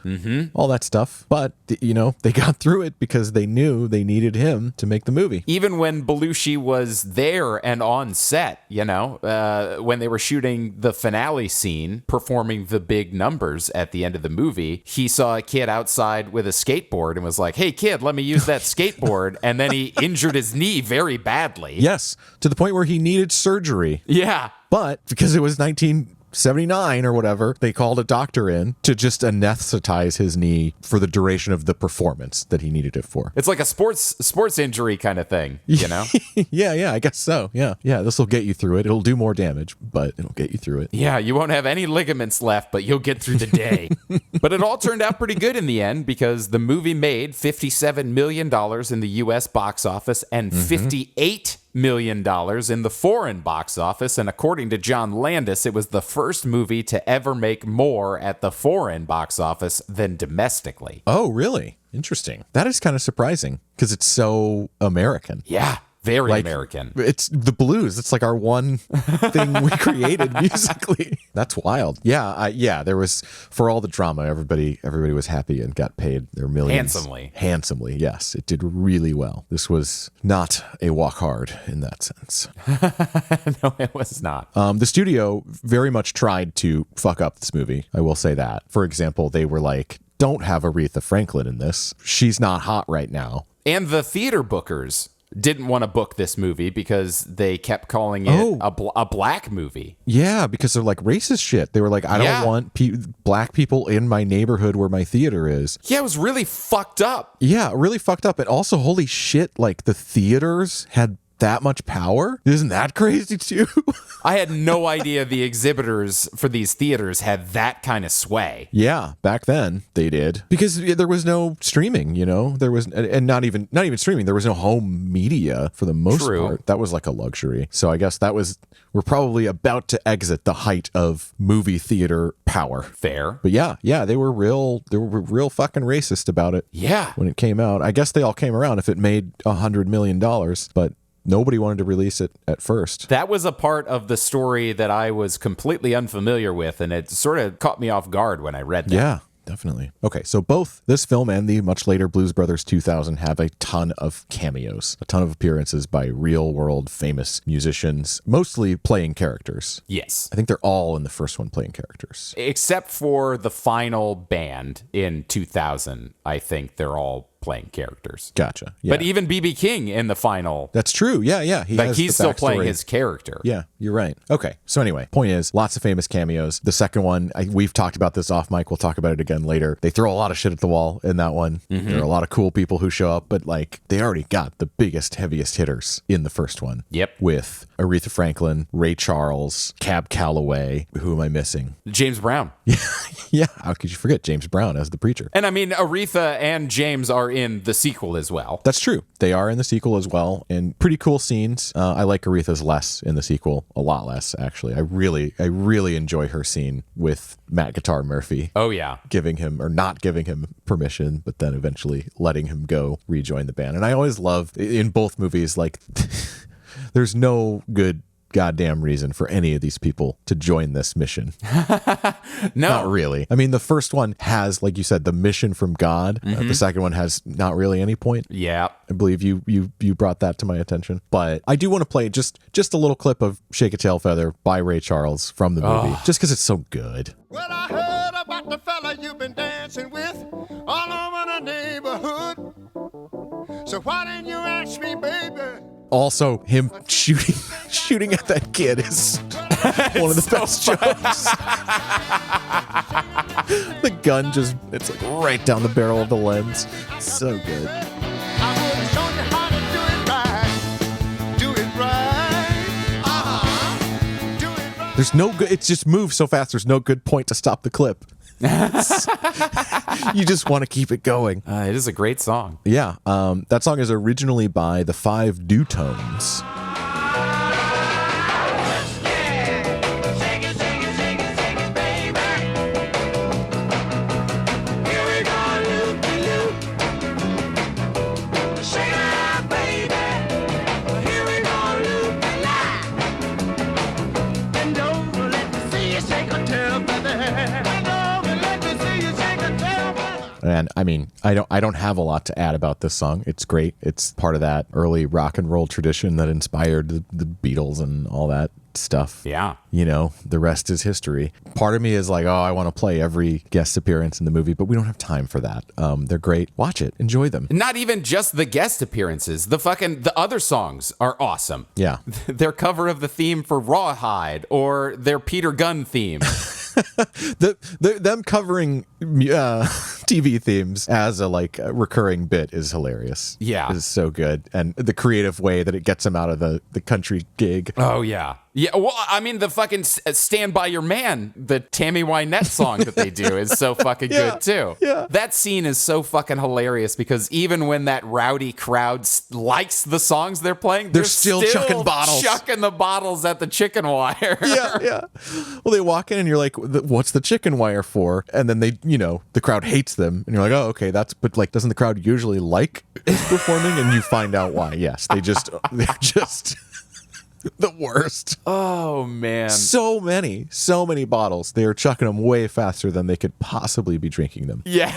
all that stuff. But, they got through it because they knew they needed him to make the movie. Even when Belushi was there and on set, when they were shooting the finale scene, performing the big numbers at the end of the movie, he saw a kid outside with a skateboard and was like, hey, kid, let me use that skateboard. And then he injured his knee very badly. Yes, to the point where he needed surgery. Yeah. But because it was 1979 or whatever, they called a doctor in to just anesthetize his knee for the duration of the performance that he needed it for. It's like a sports injury kind of thing, Yeah, I guess so. Yeah, this will get you through it. It'll do more damage, but it'll get you through it. Yeah, you won't have any ligaments left, but you'll get through the day. But it all turned out pretty good in the end because the movie made $57 million in the U.S. box office and $58 million in the foreign box office, and according to John Landis, it was the first movie to ever make more at the foreign box office than domestically. Oh, really? Interesting. That is kind of surprising because it's so American. Yeah. Very American. It's the blues. It's like our one thing we created musically. That's wild. Yeah, there was, for all the drama, everybody was happy and got paid their millions. Handsomely, yes. It did really well. This was not a walk hard in that sense. No, it was not. The studio very much tried to fuck up this movie. I will say that. For example, they were like, don't have Aretha Franklin in this. She's not hot right now. And the theater bookers didn't want to book this movie because they kept calling it a black movie. Yeah, because they're like racist shit. They were like, I don't want black people in my neighborhood where my theater is. Yeah, it was really fucked up. Yeah, really fucked up. And also, holy shit, like the theaters had that much power? Isn't that crazy too? I had no idea the exhibitors for these theaters had that kind of sway. Yeah, back then they did. Because there was no streaming, you know? There was, and not even streaming. There was no home media for the most part. That was like a luxury. So I guess we're probably about to exit the height of movie theater power. Fair. But yeah, they were real fucking racist about it. Yeah. When it came out. I guess they all came around if it made $100 million, but nobody wanted to release it at first. That was a part of the story that I was completely unfamiliar with, and it sort of caught me off guard when I read that. Yeah, definitely. Okay, so both this film and the much later Blues Brothers 2000 have a ton of cameos, a ton of appearances by real-world famous musicians, mostly playing characters. Yes. I think they're all in the first one playing characters. Except for the final band in 2000, I think they're all playing characters. Gotcha. Yeah. But even B.B. King in the final. That's true. Yeah. He's still playing his character. Yeah, you're right. Okay. So anyway, point is, lots of famous cameos. The second one, we've talked about this off mic. We'll talk about it again later. They throw a lot of shit at the wall in that one. Mm-hmm. There are a lot of cool people who show up, but like they already got the biggest, heaviest hitters in the first one. Yep. With Aretha Franklin, Ray Charles, Cab Calloway. Who am I missing? James Brown. Yeah. How could you forget James Brown as the preacher? And I mean, Aretha and James are in the sequel as well. That's true. They are in the sequel as well, and pretty cool scenes. I like Aretha's less in the sequel, a lot less actually. I really enjoy her scene with Matt Guitar Murphy. Oh yeah, giving him or not giving him permission, but then eventually letting him go rejoin the band. And I always love in both movies, like there's no good goddamn reason for any of these people to join this mission. No, not really. I mean, the first one has, like you said, the mission from God. The second one has not really any point. Yeah, I believe you brought that to my attention. But I do want to play just a little clip of "Shake a Tail Feather" by Ray Charles from the movie, just because it's so good. Well, I heard about the fella you've been dancing with all over the neighborhood. So why didn't you ask me, baby? Also, him shooting at that kid is one of the best jokes. The gun it's like right down the barrel of the lens. So good. I would have shown you how to do it right. Do it right. Do it right. There's no good. It just moves so fast. There's no good point to stop the clip. You just want to keep it going. It is a great song. Yeah. That song is originally by the Five Dutones. And I mean, I don't have a lot to add about this song. It's great. It's part of that early rock and roll tradition that inspired the Beatles and all that stuff. Yeah. You know, the rest is history. Part of me is like, oh, I want to play every guest appearance in the movie, but we don't have time for that. They're great. Watch it. Enjoy them. Not even just the guest appearances. The other songs are awesome. Yeah. Their cover of the theme for Rawhide or their Peter Gunn theme. Them covering TV themes as a recurring bit is hilarious. Yeah. It's so good. And the creative way that it gets them out of the country gig. Oh, yeah. Yeah, well, I mean, the fucking Stand By Your Man, the Tammy Wynette song that they do is so fucking good, too. Yeah. That scene is so fucking hilarious because even when that rowdy crowd likes the songs they're playing, they're still chucking bottles. Chucking the bottles at the chicken wire. Yeah. Well, they walk in and you're like, what's the chicken wire for? And then the crowd hates them. And you're like, oh, okay, but doesn't the crowd usually like performing? And you find out why. Yes, they're just the worst. Oh, man. So many bottles. They are chucking them way faster than they could possibly be drinking them. Yeah.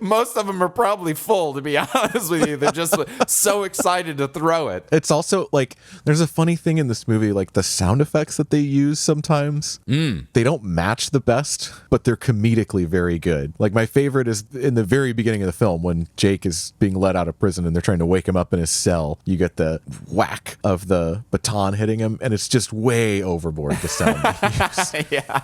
Most of them are probably full, to be honest with you. They're just so excited to throw it. It's also like there's a funny thing in this movie, like the sound effects that they use sometimes. They don't match the best, but they're comedically very good. Like my favorite is in the very beginning of the film when Jake is being let out of prison and they're trying to wake him up in his cell. You get the whack of the baton hitting him, and it's just way overboard, the sound they use. Yeah.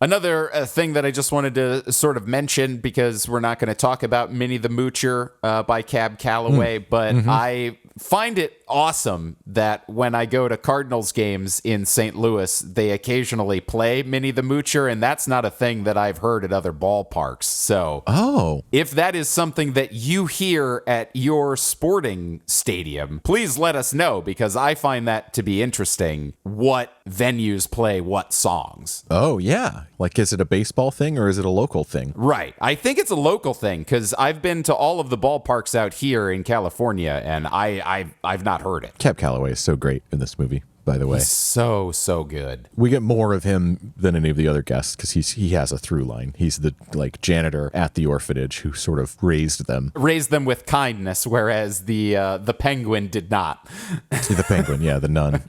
Another thing that I just wanted to sort of mention, because we're not going to talk about Minnie the Moocher by Cab Calloway, but I find it awesome that when I go to Cardinals games in St. Louis, they occasionally play Minnie the Moocher, and that's not a thing that I've heard at other ballparks. So if that is something that you hear at your sporting stadium, please let us know, because I find that to be interesting, what venues play what songs. Oh, yeah. Like, is it a baseball thing or is it a local thing? Right. I think it's a local thing, because I've been to all of the ballparks out here in California, and I've not heard it. Cab Calloway is so great in this movie, by the way. He's so good. We get more of him than any of the other guests because he has a through line. He's the janitor at the orphanage who sort of raised them With kindness, whereas the penguin did not. The penguin, yeah, the nun.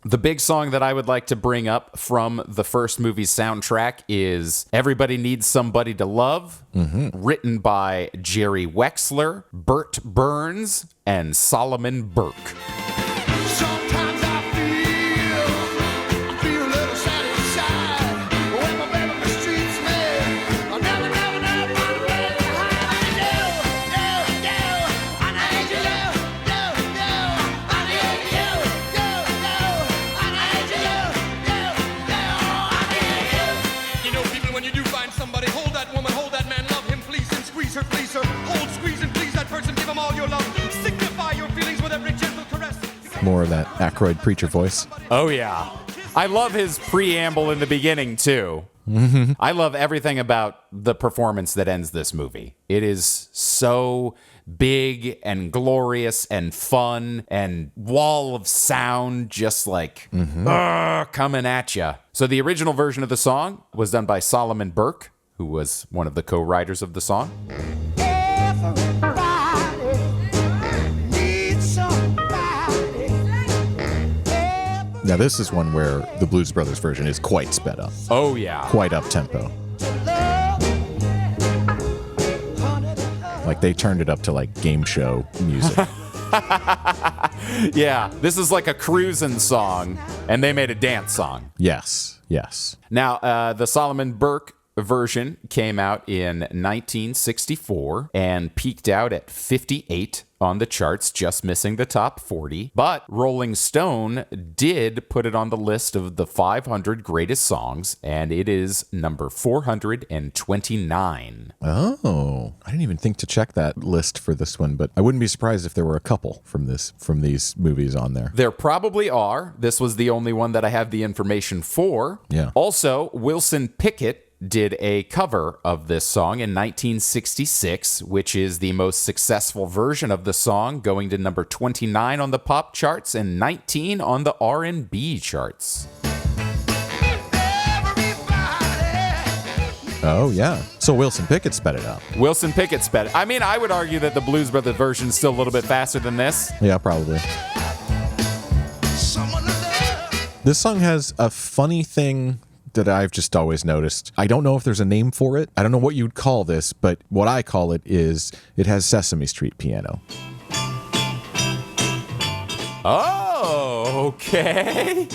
The big song that I would like to bring up from the first movie's soundtrack is Everybody Needs Somebody to Love, written by Jerry Wexler, Burt Burns, and Solomon Burke. Sometimes I feel a little sad inside when my baby mistreats me. I'll never run away behind you. I need you. I need you. I need you. You know, people, when you do find somebody, hold that woman, hold that man, love him, please, and squeeze her, please her. Hold, squeeze, and please that person, give him all your love. Signify your feelings with every gentle caress. More of that Aykroyd preacher voice. Oh, yeah. I love his preamble in the beginning, too. I love everything about the performance that ends this movie. It is so big and glorious and fun and wall of sound just like coming at you. So the original version of the song was done by Solomon Burke, who was one of the co-writers of the song. Now, this is one where the Blues Brothers version is quite sped up. Oh, yeah. Quite up-tempo. Like, they turned it up to, like, game show music. Yeah, this is like a cruising song, and they made a dance song. Yes. Now, the Solomon Burke version came out in 1964 and peaked out at 58 on the charts, just missing the top 40. But Rolling Stone did put it on the list of the 500 greatest songs, and it is number 429. Oh, I didn't even think to check that list for this one, but I wouldn't be surprised if there were a couple from these movies on there. There probably are. This was the only one that I have the information for. Yeah. Also, Wilson Pickett did a cover of this song in 1966, which is the most successful version of the song, going to number 29 on the pop charts and 19 on the R&B charts. Oh, yeah. So Wilson Pickett sped it up. Wilson Pickett sped it. I mean, I would argue that the Blues Brothers version is still a little bit faster than this. Yeah, probably. This song has a funny thing that I've just always noticed. I don't know if there's a name for it. I don't know what you'd call this, but what I call it is it has Sesame Street piano. Oh, okay.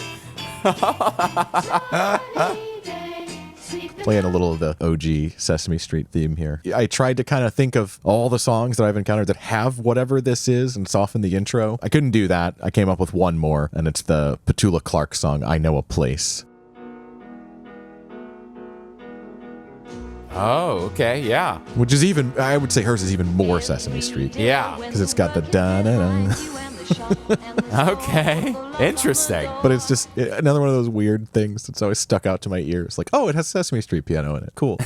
Playing a little of the OG Sesame Street theme here. I tried to kind of think of all the songs that I've encountered that have whatever this is, and it's often the intro. I couldn't do that. I came up with one more, and it's the Petula Clark song, I Know a Place. Oh, okay, yeah. Which is even, I would say hers is even more Sesame Street. Yeah. Because it's got the da-da-da. Okay, interesting. But it's just another one of those weird things that's always stuck out to my ears. Like, oh, it has Sesame Street piano in it. Cool.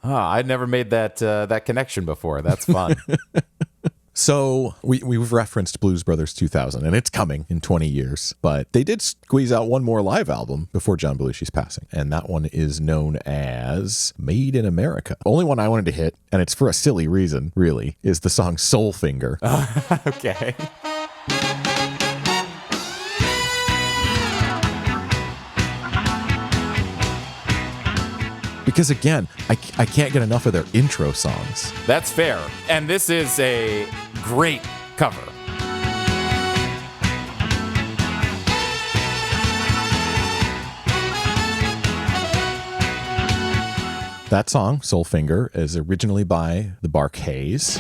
I'd never made that connection before. That's fun. So we've referenced Blues Brothers 2000, and it's coming in 20 years. But they did squeeze out one more live album before John Belushi's passing, and that one is known as Made in America. Only one I wanted to hit, and it's for a silly reason, really, is the song Soul Finger. Okay. Because again, I can't get enough of their intro songs. That's fair. And this is a great cover. That song, Soul Finger, is originally by the Bar-Kays,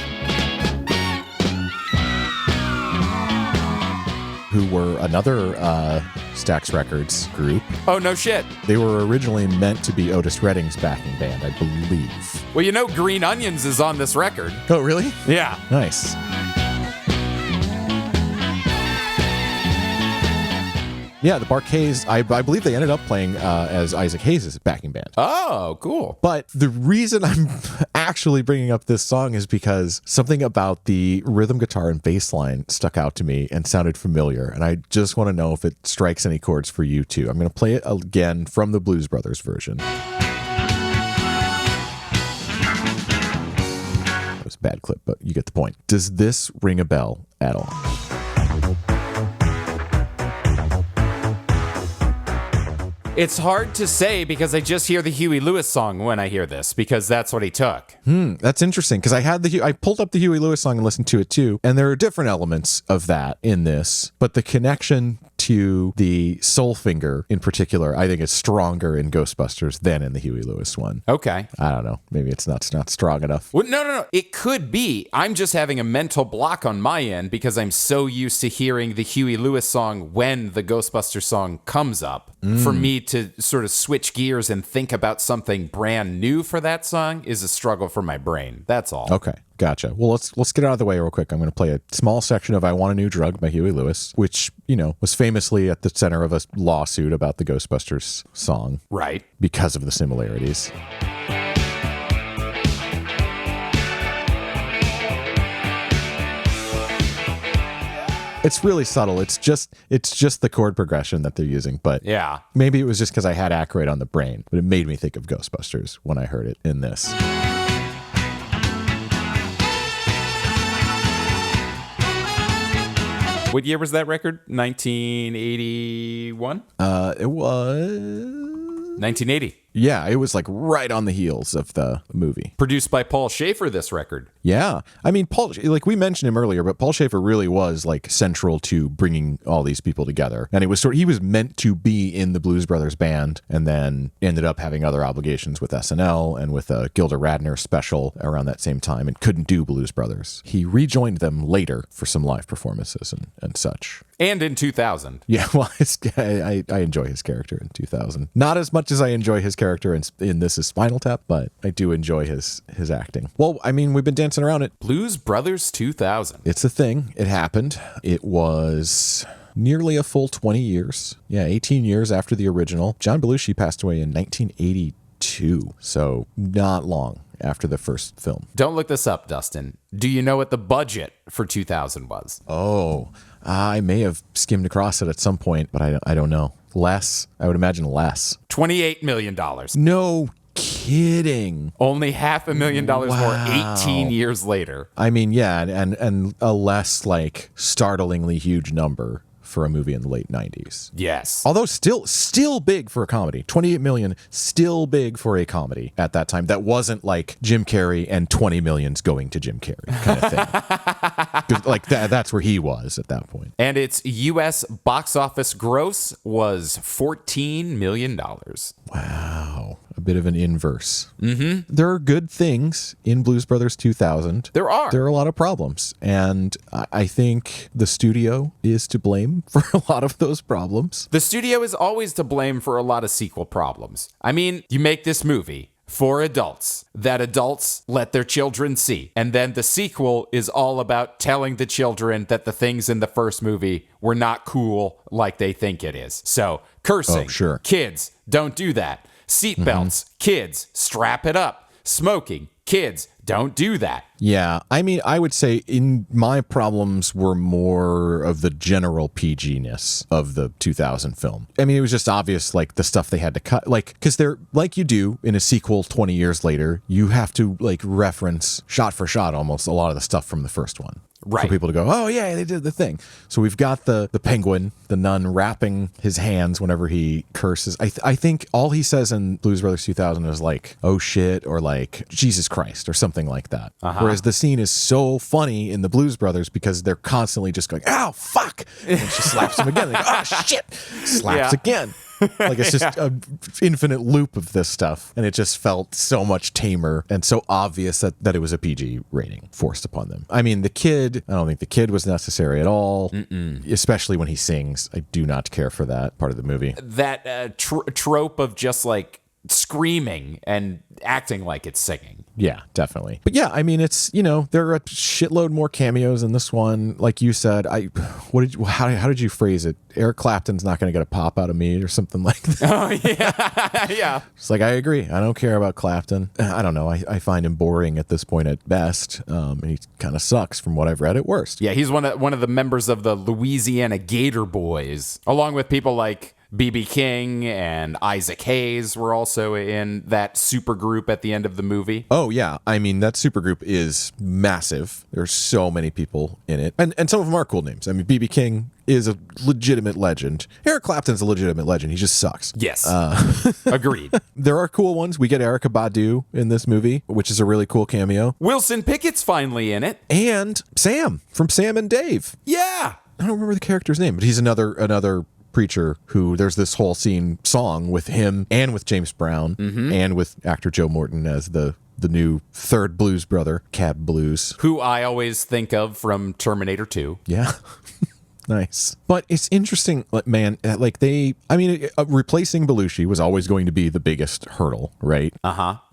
who were another Stax Records group. Oh, no shit. They were originally meant to be Otis Redding's backing band, I believe. Well, you know Green Onions is on this record. Oh, really? Yeah. Nice. Yeah, the Bar-Kays, I believe they ended up playing as Isaac Hayes' backing band. Oh, cool. But the reason I'm actually bringing up this song is because something about the rhythm guitar and bass line stuck out to me and sounded familiar. And I just want to know if it strikes any chords for you too. I'm going to play it again from the Blues Brothers version. That was a bad clip, but you get the point. Does this ring a bell at all? It's hard to say because I just hear the Huey Lewis song when I hear this, because that's what he took. That's interesting, because I pulled up the Huey Lewis song and listened to it too, and there are different elements of that in this, but the connection to the Soul Finger in particular, I think is stronger in Ghostbusters than in the Huey Lewis one. Okay. I don't know. Maybe it's not strong enough. Well, no. It could be. I'm just having a mental block on my end because I'm so used to hearing the Huey Lewis song when the Ghostbusters song comes up. For me to sort of switch gears and think about something brand new for that song is a struggle for my brain. That's all. Okay. Gotcha. Well, let's get out of the way real quick. I'm going to play a small section of I Want a New Drug by Huey Lewis, which, was famously at the center of a lawsuit about the Ghostbusters song. Right. Because of the similarities. It's really subtle. It's just the chord progression that they're using. But yeah, maybe it was just because I had Aykroyd on the brain, but it made me think of Ghostbusters when I heard it in this. What year was that record? 1981? It was 1980. Yeah, it was like right on the heels of the movie. Produced by Paul Schaefer, this record. Yeah. I mean, Paul, like we mentioned him earlier, but Paul Schaefer really was like central to bringing all these people together. And he was meant to be in the Blues Brothers band and then ended up having other obligations with SNL and with a Gilda Radner special around that same time and couldn't do Blues Brothers. He rejoined them later for some live performances and such. And in 2000. Yeah, well, I enjoy his character in 2000. Not as much as I enjoy his character in This Is Spinal Tap, but I do enjoy his acting. Well, I mean, we've been dancing around it. Blues Brothers 2000. It's a thing. It happened. It was nearly a full 20 years. Yeah, 18 years after the original. John Belushi passed away in 1982, so not long after the first film. Don't look this up, Dustin. Do you know what the budget for 2000 was? Oh, I may have skimmed across it at some point, but I don't know. Less? I would imagine less. $28 million. No kidding. Only $500,000 Wow. more 18 years later. I mean, yeah, and a less like startlingly huge number for a movie in the late 90s. Yes. Although still big for a comedy. 28 million, still big for a comedy at that time. That wasn't like Jim Carrey and 20 million's going to Jim Carrey kind of thing. 'Cause, like that's where he was at that point. And its U.S. box office gross was $14 million. Wow. A bit of an inverse. Mm-hmm. There are good things in Blues Brothers 2000. There are. There are a lot of problems. And I think the studio is to blame for a lot of those problems. The studio is always to blame for a lot of sequel problems. I mean, you make this movie for adults that adults let their children see. And then the sequel is all about telling the children that the things in the first movie were not cool like they think it is. So cursing, Oh, sure. Kids, don't do that. Seatbelts, Kids, strap it up. Smoking, kids, Don't do that. Yeah, I mean, I would say in my problems were more of the general PG-ness of the 2000 film. I mean, it was just obvious, like, the stuff they had to cut, like, because they're, like you do in a sequel 20 years later, you have to, like, reference shot for shot almost a lot of the stuff from the first one. Right. For people to go, oh, yeah, they did the thing. So we've got the penguin, the nun, wrapping his hands whenever he curses. I think all he says in Blues Brothers 2000 is like, oh, shit, or like, Jesus Christ, or something like that. Whereas the scene is so funny in the Blues Brothers because they're constantly just going, oh, fuck. And she slaps him again. Like, oh, shit. Slaps again. Like, it's just an infinite loop of this stuff. And it just felt so much tamer and so obvious that it was a PG rating forced upon them. I mean, the kid, I don't think the kid was necessary at all, especially when he sings. I do not care for that part of the movie. That trope of just like screaming and acting like it's singing. Yeah, definitely. But yeah, I mean, it's, you know, there are a shitload more cameos in this one. Like you said, how did you phrase it? Eric Clapton's not going to get a pop out of me or something like that. Oh, yeah. Yeah. It's like, I agree. I don't care about Clapton. I don't know. I find him boring at this point at best. And he kind of sucks from what I've read at worst. Yeah, he's one of the members of the Louisiana Gator Boys, along with people like B.B. King and Isaac Hayes were also in that super group at the end of the movie. Oh, yeah. I mean, that supergroup is massive. There's so many people in it. And some of them are cool names. I mean, B.B. King is a legitimate legend. Eric Clapton's a legitimate legend. He just sucks. Yes. Agreed. There are cool ones. We get Erykah Badu in this movie, which is a really cool cameo. Wilson Pickett's finally in it. And Sam from Sam and Dave. Yeah. I don't remember the character's name, but he's another preacher who there's this whole song with him and with James Brown and with actor Joe Morton as the new third blues brother, Cab Blues. Who I always think of from Terminator 2. Yeah. Nice. But it's interesting, man, like replacing Belushi was always going to be the biggest hurdle, right?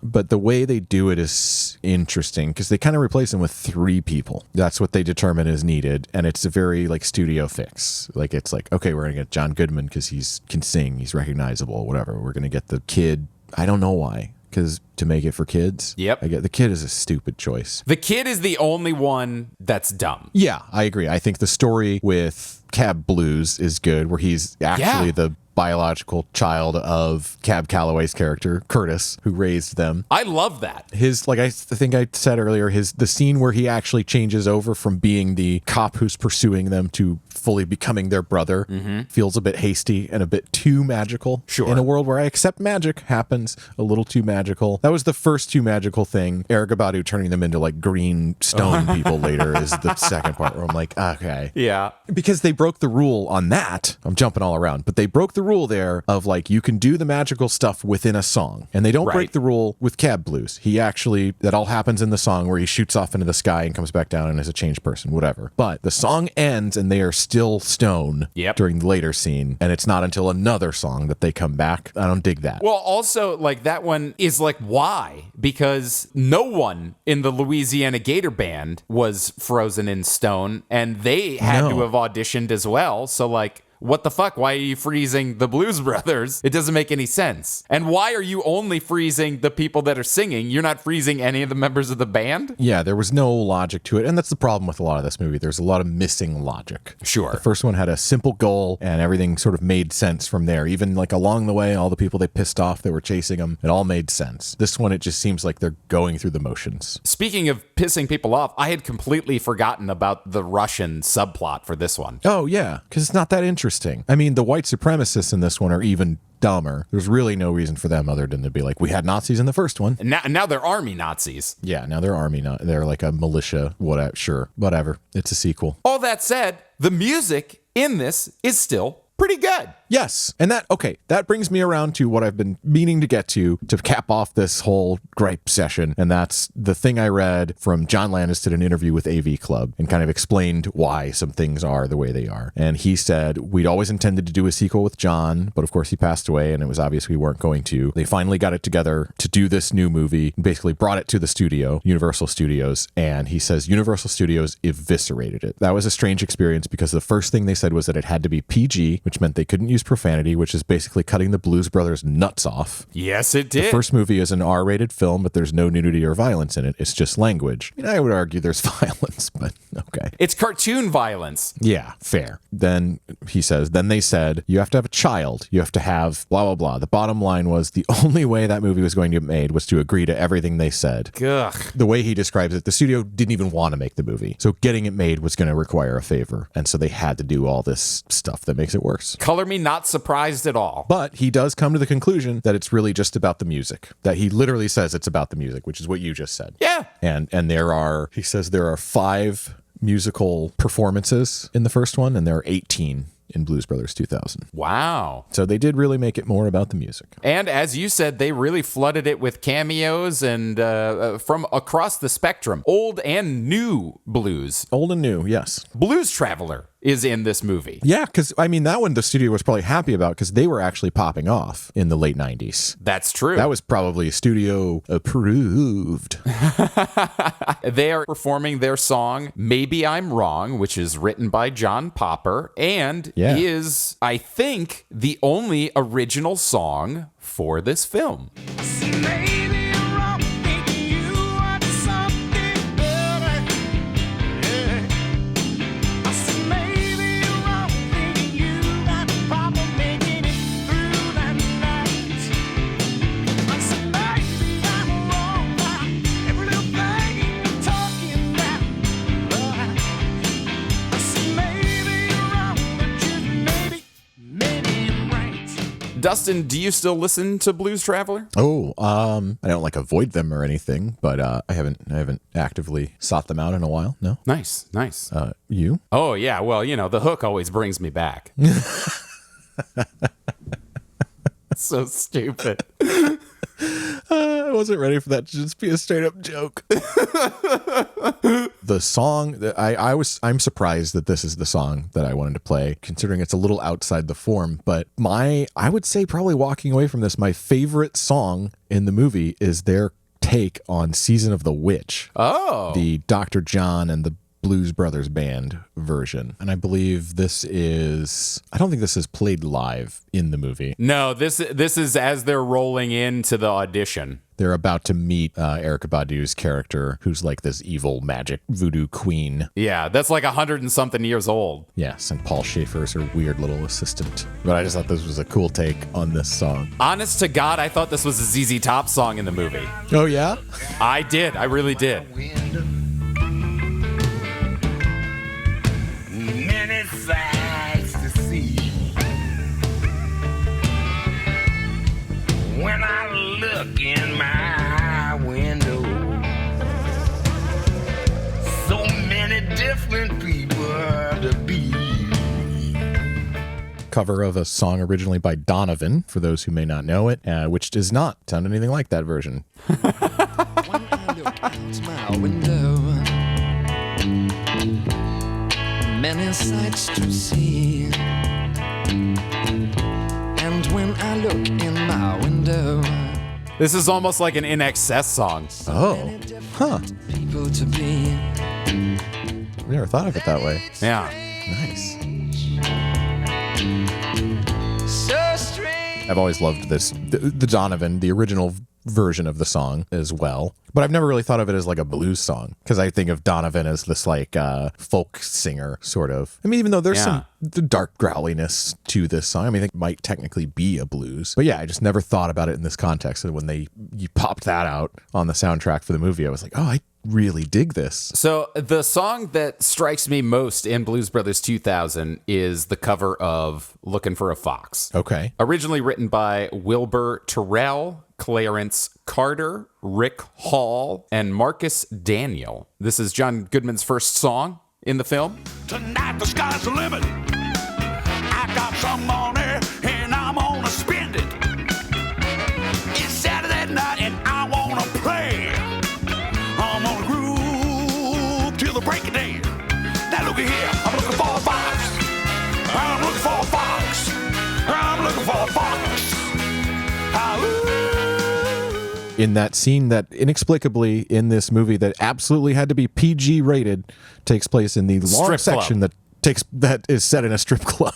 But the way they do it is interesting because they kind of replace him with 3 people. That's what they determine is needed. And it's a very like studio fix. Like, it's like, okay, we're going to get John Goodman because he can sing, he's recognizable, whatever. We're going to get the kid. I don't know why. Because to make it for kids. Yep. I get the kid is a stupid choice. The kid is the only one that's dumb. Yeah, I agree. I think the story with Cab Blues is good, where he's actually the biological child of Cab Calloway's character, Curtis, who raised them. I love that. His, like I think I said earlier, the scene where he actually changes over from being the cop who's pursuing them to fully becoming their brother feels a bit hasty and a bit too magical. Sure. In a world where I accept magic happens a little too magical. That was the first too magical thing. Erykah Badu turning them into like green stone people later is the second part where I'm like, okay. Yeah. Because they broke the rule on that. I'm jumping all around, but they broke the rule there of like, you can do the magical stuff within a song. And they don't break the rule with Cab Blues. He actually, that all happens in the song where he shoots off into the sky and comes back down and is a changed person, whatever. But the song ends and they are still stone during the later scene. And it's not until another song that they come back. I don't dig that. Well, also, like, that one is like, why? Because no one in the Louisiana Gator Band was frozen in stone, and they had to have auditioned as well. So, like, what the fuck? Why are you freezing the Blues Brothers? It doesn't make any sense. And why are you only freezing the people that are singing? You're not freezing any of the members of the band? Yeah, there was no logic to it. And that's the problem with a lot of this movie. There's a lot of missing logic. Sure. The first one had a simple goal and everything sort of made sense from there. Even like along the way, all the people they pissed off that were chasing them, it all made sense. This one, it just seems like they're going through the motions. Speaking of pissing people off, I had completely forgotten about the Russian subplot for this one. Oh, yeah, because it's not that interesting. I mean, the white supremacists in this one are even dumber. There's really no reason for them other than to be like, we had Nazis in the first one. And now they're army Nazis. Yeah, now they're army. They're like a militia. Whatever. Sure. Whatever. It's a sequel. All that said, the music in this is still pretty good. Yes. And that brings me around to what I've been meaning to get to cap off this whole gripe session. And that's the thing I read from John Landis did an interview with AV Club and kind of explained why some things are the way they are. And he said, we'd always intended to do a sequel with John, but of course he passed away and it was obvious we weren't going to. They finally got it together to do this new movie and basically brought it to the studio, Universal Studios. And he says Universal Studios eviscerated it. That was a strange experience because the first thing they said was that it had to be PG which meant they couldn't use profanity, which is basically cutting the Blues Brothers' nuts off. Yes, it did. The first movie is an R-rated film, but there's no nudity or violence in it. It's just language. I mean, I would argue there's violence, but okay. It's cartoon violence. Yeah, fair. Then he says, then they said, you have to have a child. You have to have blah, blah, blah. The bottom line was the only way that movie was going to get made was to agree to everything they said. Ugh. The way he describes it, the studio didn't even want to make the movie. So getting it made was going to require a favor. And so they had to do all this stuff that makes it worse. Color me not surprised at all. But he does come to the conclusion that it's really just about the music. That he literally says it's about the music, which is what you just said. Yeah. And he says there are 5 musical performances in the first one, and there are 18 in Blues Brothers 2000. Wow. So they did really make it more about the music. And as you said, they really flooded it with cameos and from across the spectrum. Old and new blues. Old and new, yes. Blues Traveler is in this movie. Yeah, because, I mean, that one the studio was probably happy about because they were actually popping off in the late 90s. That's true. That was probably studio approved. They are performing their song, Maybe I'm Wrong, which is written by John Popper and is, I think, the only original song for this film. Maybe I'm wrong, thinking you are something better. I said maybe you're wrong, thinking you got a problem making it through that night. I said maybe I'm wrong now, every little thing you're talking about. I said maybe you're wrong, but just maybe I'm right. Dustin, do you still listen to Blues Traveler? Oh, I don't like avoid them or anything, but I haven't actively sought them out in a while. No. Nice. You? Oh, yeah. Well, you know, the hook always brings me back. So stupid. I wasn't ready for that to just be a straight up joke. The song that I'm surprised that this is the song that I wanted to play, considering it's a little outside the form. But I would say probably walking away from this, my favorite song in the movie is their take on Season of the Witch. Oh. The Dr. John and the Blues Brothers Band version. And I believe I don't think this is played live in the movie. No, this is as they're rolling into the audition. They're about to meet Erykah Badu's character, who's like this evil magic voodoo queen. Yeah, that's like 100 and something years old. Yes, and Paul Schaefer is her weird little assistant. But I just thought this was a cool take on this song. Honest to God, I thought this was a ZZ Top song in the movie. Oh, yeah? I did. I really did. Many sights to see. When I look in my window, so many different people to be. Cover of a song originally by Donovan, for those who may not know it, which does not sound anything like that version. When I look out my window, many sights to see. And when I look in my window, This is almost like an INXS song. Oh, huh. people to be. I've never thought of it that way. Yeah. Nice. So strange. I've always loved this, the Donovan, the original version of the song as well. But I've never really thought of it as like a blues song, because I think of Donovan as this like folk singer sort of. I mean, even though there's some dark growliness to this song, I mean, I think it might technically be a blues. But yeah, I just never thought about it in this context. And when you popped that out on the soundtrack for the movie, I was like, oh, I really dig this. So the song that strikes me most in Blues Brothers 2000 is the cover of Looking for a Fox. Okay. Originally written by Wilbur Terrell, Clarence Carter, Rick Hall, and Marcus Daniel. This is John Goodman's first song in the film. Tonight the sky's the limit. I got some money and I'm gonna spend it. It's Saturday night and I wanna play. I'm gonna groove till the break of day. Now look at here, I'm looking for a fox. I'm looking for a fox. I'm looking for a fox. In that scene that inexplicably in this movie that absolutely had to be PG rated takes place in the long Strip section club. that is set in a strip club.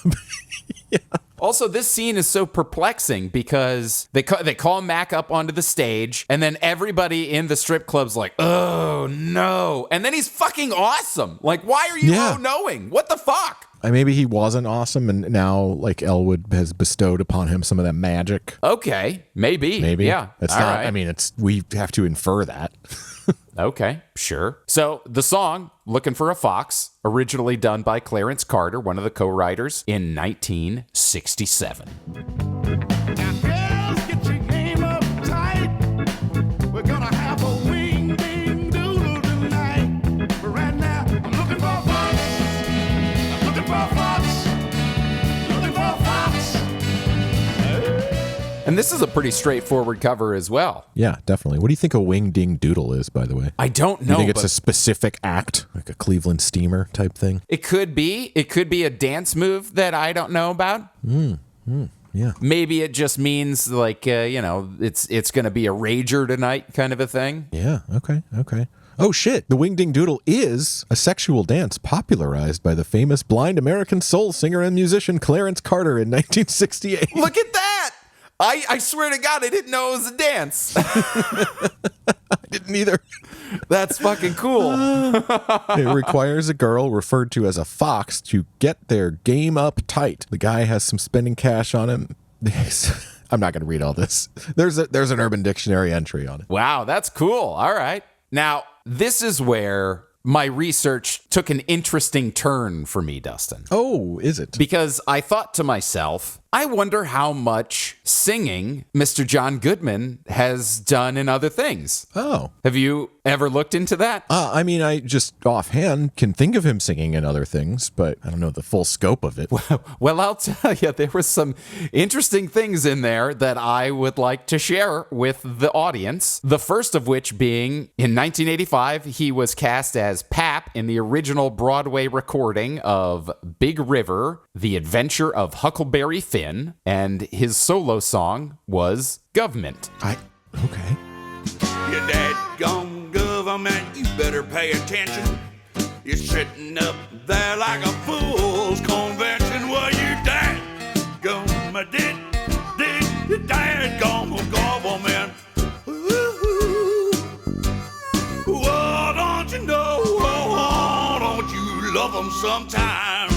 Also, this scene is so perplexing because they call Mac up onto the stage, and then everybody in the strip club's like, oh, no. And then he's fucking awesome. Like, why are you knowing? What the fuck? Maybe he wasn't awesome, and now, like, Elwood has bestowed upon him some of that magic. Okay, maybe. Yeah. It's All not, right. I mean, we have to infer that. Okay, sure. So the song, Looking for a Fox, originally done by Clarence Carter, one of the co-writers, in 1967. Now, girls, get your game up tight. We're gonna have a wing ding doodle tonight. But right now, I'm looking for a fox. I'm looking for a fox. Looking for a fox. And this is a pretty straightforward cover as well. Yeah, definitely. What do you think a wing ding doodle is, by the way? I don't know. You think it's but a specific act, like a Cleveland steamer type thing? it could be. It could be a dance move that I don't know about. Yeah. Maybe it just means like, it's going to be a rager tonight kind of a thing. Yeah, okay. Oh shit, the wing ding doodle is a sexual dance popularized by the famous blind American soul singer and musician Clarence Carter in 1968. Look at that. I swear to God, I didn't know it was a dance. I didn't either. That's fucking cool. It requires a girl referred to as a fox to get their game up tight. The guy has some spending cash on him. I'm not going to read all this. There's an Urban Dictionary entry on it. Wow, that's cool. All right. Now, this is where my research took an interesting turn for me, Dustin. Oh, is it? Because I thought to myself, I wonder how much singing Mr. John Goodman has done in other things. Oh. Have you ever looked into that? I mean, I just offhand can think of him singing in other things, but I don't know the full scope of it. Well, I'll tell you, there were some interesting things in there that I would like to share with the audience. The first of which being, in 1985, he was cast as Pap in the original Broadway recording of Big River, The Adventure of Huckleberry Finn, and his solo song was Government. Okay. Your dadgum government, you better pay attention. You're sitting up there like a fool's convention. Well, you dadgum did dadgum government. Ooh, well, don't you know? Oh, don't you love them sometimes?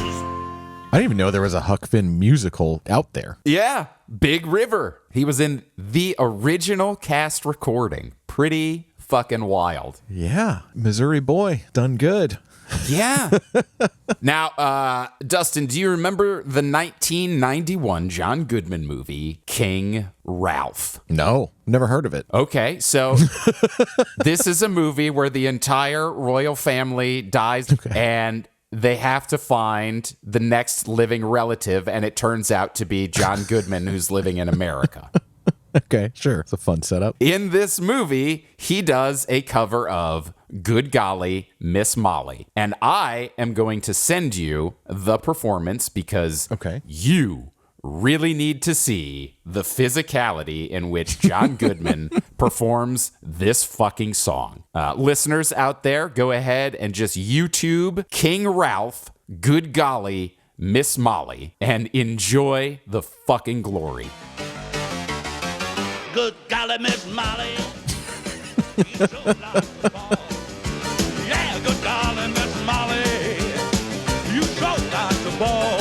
I didn't even know there was a Huck Finn musical out there. Yeah, Big River. He was in the original cast recording. Pretty fucking wild. Yeah, Missouri boy, done good. Yeah. Now, Dustin, do you remember the 1991 John Goodman movie, King Ralph? No, never heard of it. Okay, so this is a movie where the entire royal family dies and they have to find the next living relative, and it turns out to be John Goodman, who's living in America. Okay, sure. It's a fun setup. In this movie, he does a cover of Good Golly, Miss Molly. And I am going to send you the performance because you really need to see the physicality in which John Goodman performs this fucking song. Listeners out there, go ahead and just YouTube King Ralph, Good Golly, Miss Molly, and enjoy the fucking glory. Good golly, Miss Molly. You so like the ball. Yeah, good golly, Miss Molly. You so like the ball.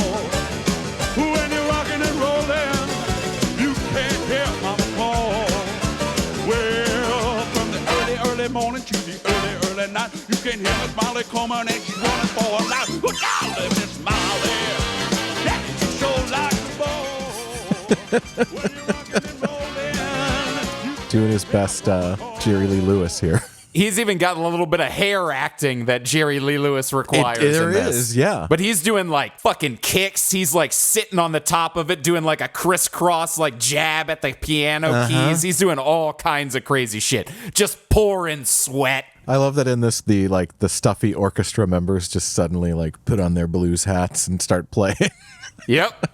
When you're rocking and rolling, you can't hear mama call. Well, from the early morning to the early night, you can hear Miss Molly coming and she's running for her life. Good golly, Miss Molly. Yeah, you so like the ball. When you're rocking and rolling. Doing his best Jerry Lee Lewis here. He's even got a little bit of hair acting that Jerry Lee Lewis requires. There in this. is, yeah. But he's doing like fucking kicks. He's like sitting on the top of it, doing like a crisscross like jab at the piano keys. He's doing all kinds of crazy shit. Just pouring sweat. I love that in this, the stuffy orchestra members just suddenly like put on their blues hats and start playing. Yep.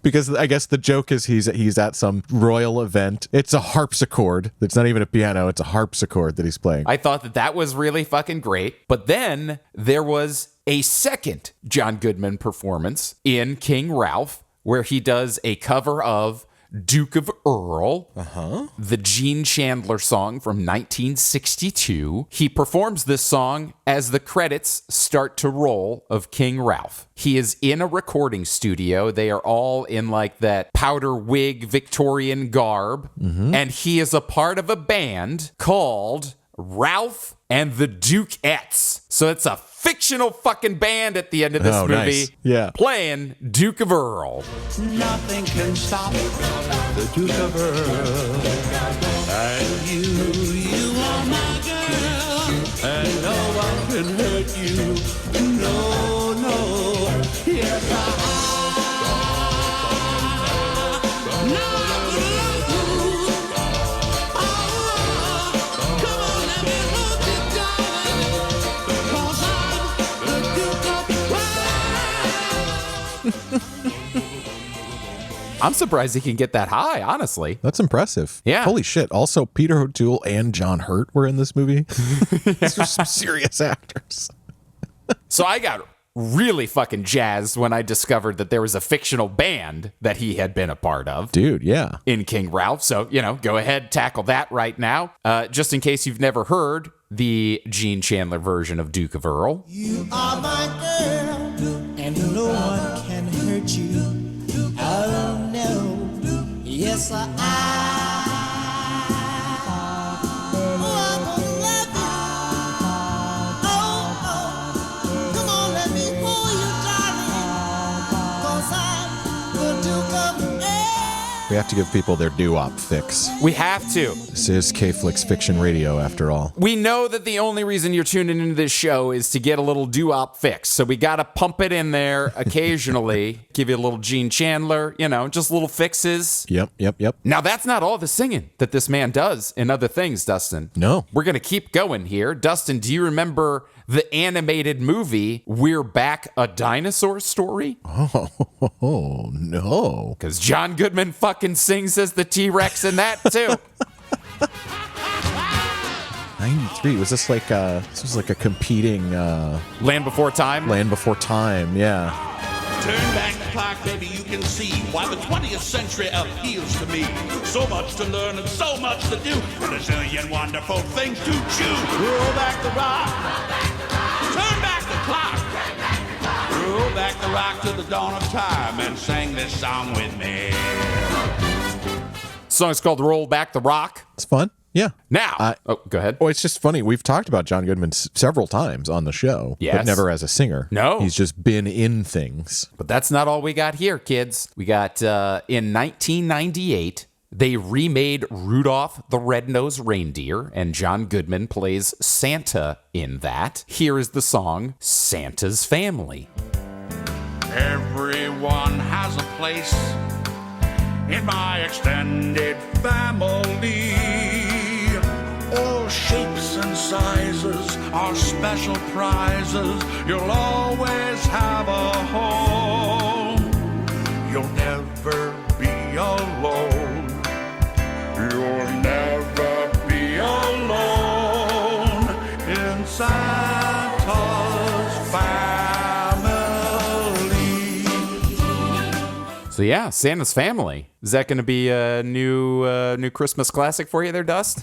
Because I guess the joke is he's at some royal event. It's a harpsichord. It's not even a piano. It's a harpsichord that he's playing. I thought that was really fucking great. But then there was a second John Goodman performance in King Ralph, where he does a cover of Duke of Earl, the Gene Chandler song from 1962. He performs this song as the credits start to roll of King Ralph. He is in a recording studio. They are all in like that powder wig Victorian garb. And he is a part of a band called Ralph and the Dukettes. So it's a fictional fucking band at the end of this movie. Nice. Yeah. Playing Duke of Earl. Nothing can stop the Duke of Earl. And you are my girl. And no one can hurt you. No, no. Yes, I'm surprised he can get that high, honestly. That's impressive. Yeah. Holy shit. Also, Peter O'Toole and John Hurt were in this movie. These are some serious actors. So I got really fucking jazzed when I discovered that there was a fictional band that he had been a part of. Dude, yeah. In King Ralph. So, go ahead, tackle that right now. Just in case you've never heard the Gene Chandler version of Duke of Earl. You are my girl, and no one can hurt you. Oh no, yes I come on, let me hold you, darling, 'cause I'm the Duke of Earl. We have to give people their doo-wop fix. We have to. This is K-Flix Fiction Radio, after all. We know that the only reason you're tuning into this show is to get a little doo-wop fix. So we got to pump it in there occasionally. Give you a little Gene Chandler, just little fixes. Yep. Now, that's not all the singing that this man does in other things, Dustin. No. We're going to keep going here. Dustin, do you remember the animated movie We're Back, a Dinosaur Story? Oh, no. Because John Goodman fucking sings as the T-Rex in that, too. 93. Was this like this was like a competing Land Before Time? Land Before Time, yeah. Turn back the clock, baby, you can see why the 20th century appeals to me. So much to learn and so much to do, and a zillion wonderful things to chew. Roll back the rock, turn back the clock, roll back the rock to the dawn of time and sing this song with me. The song is called Roll Back the Rock. It's fun. Yeah. Now, go ahead. Oh, it's just funny. We've talked about John Goodman several times on the show, Yes. but never as a singer. No. He's just been in things. But that's not all we got here, kids. We got, in 1998, they remade Rudolph the Red-Nosed Reindeer, and John Goodman plays Santa in that. Here is the song, Santa's Family. Everyone has a place in my extended family. All shapes and sizes are special prizes. You'll always have a home. You'll never be alone. You'll never be alone in Santa's family. So yeah, Santa's Family. Is that going to be a new Christmas classic for you there, Dust?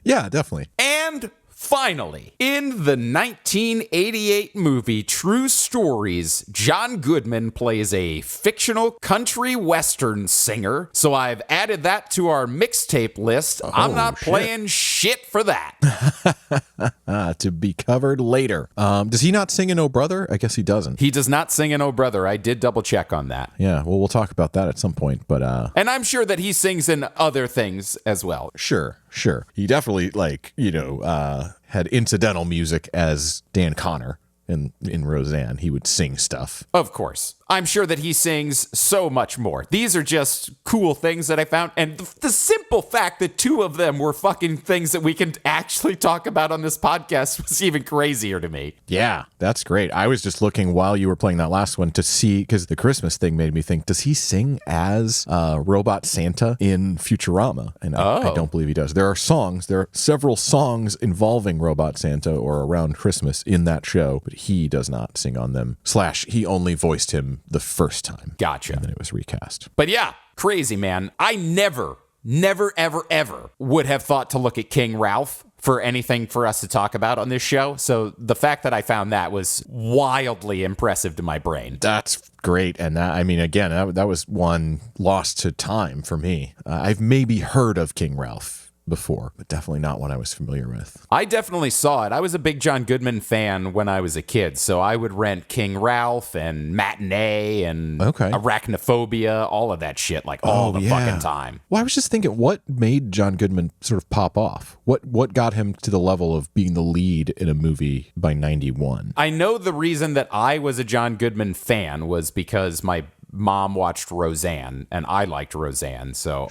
Yeah, definitely. And finally, in the 1988 movie True Stories, John Goodman plays a fictional country western singer. So I've added that to our mixtape list. I'm not playing shit for that. To be covered later. Does he not sing in Oh Brother? I guess he doesn't. He does not sing in Oh Brother. I did double check on that. Yeah, well, we'll talk about that at some point, but And I'm sure that he sings in other things as well. Sure. He definitely, had incidental music as Dan Connor in Roseanne. He would sing stuff. Of course. I'm sure that he sings so much more. These are just cool things that I found. And the simple fact that two of them were fucking things that we can actually talk about on this podcast was even crazier to me. Yeah, that's great. I was just looking while you were playing that last one to see, because the Christmas thing made me think, does he sing as Robot Santa in Futurama? And I don't believe he does. There are several songs involving Robot Santa or around Christmas in that show, but he does not sing on them. / he only voiced him the first time. Gotcha. And then it was recast. But yeah, crazy, man. I never, ever would have thought to look at King Ralph for anything for us to talk about on this show. So the fact that I found that was wildly impressive to my brain. That's great. And that, I mean, again, that was one lost to time for me. I've maybe heard of King Ralph before, but definitely not one I was familiar with. I definitely saw it. I was a big John Goodman fan when I was a kid, so I would rent King Ralph and Matinee and Arachnophobia, all of that shit, like all the fucking time. Well, I was just thinking, what made John Goodman sort of pop off? What got him to the level of being the lead in a movie by 91? I know the reason that I was a John Goodman fan was because my mom watched Roseanne and I liked Roseanne, so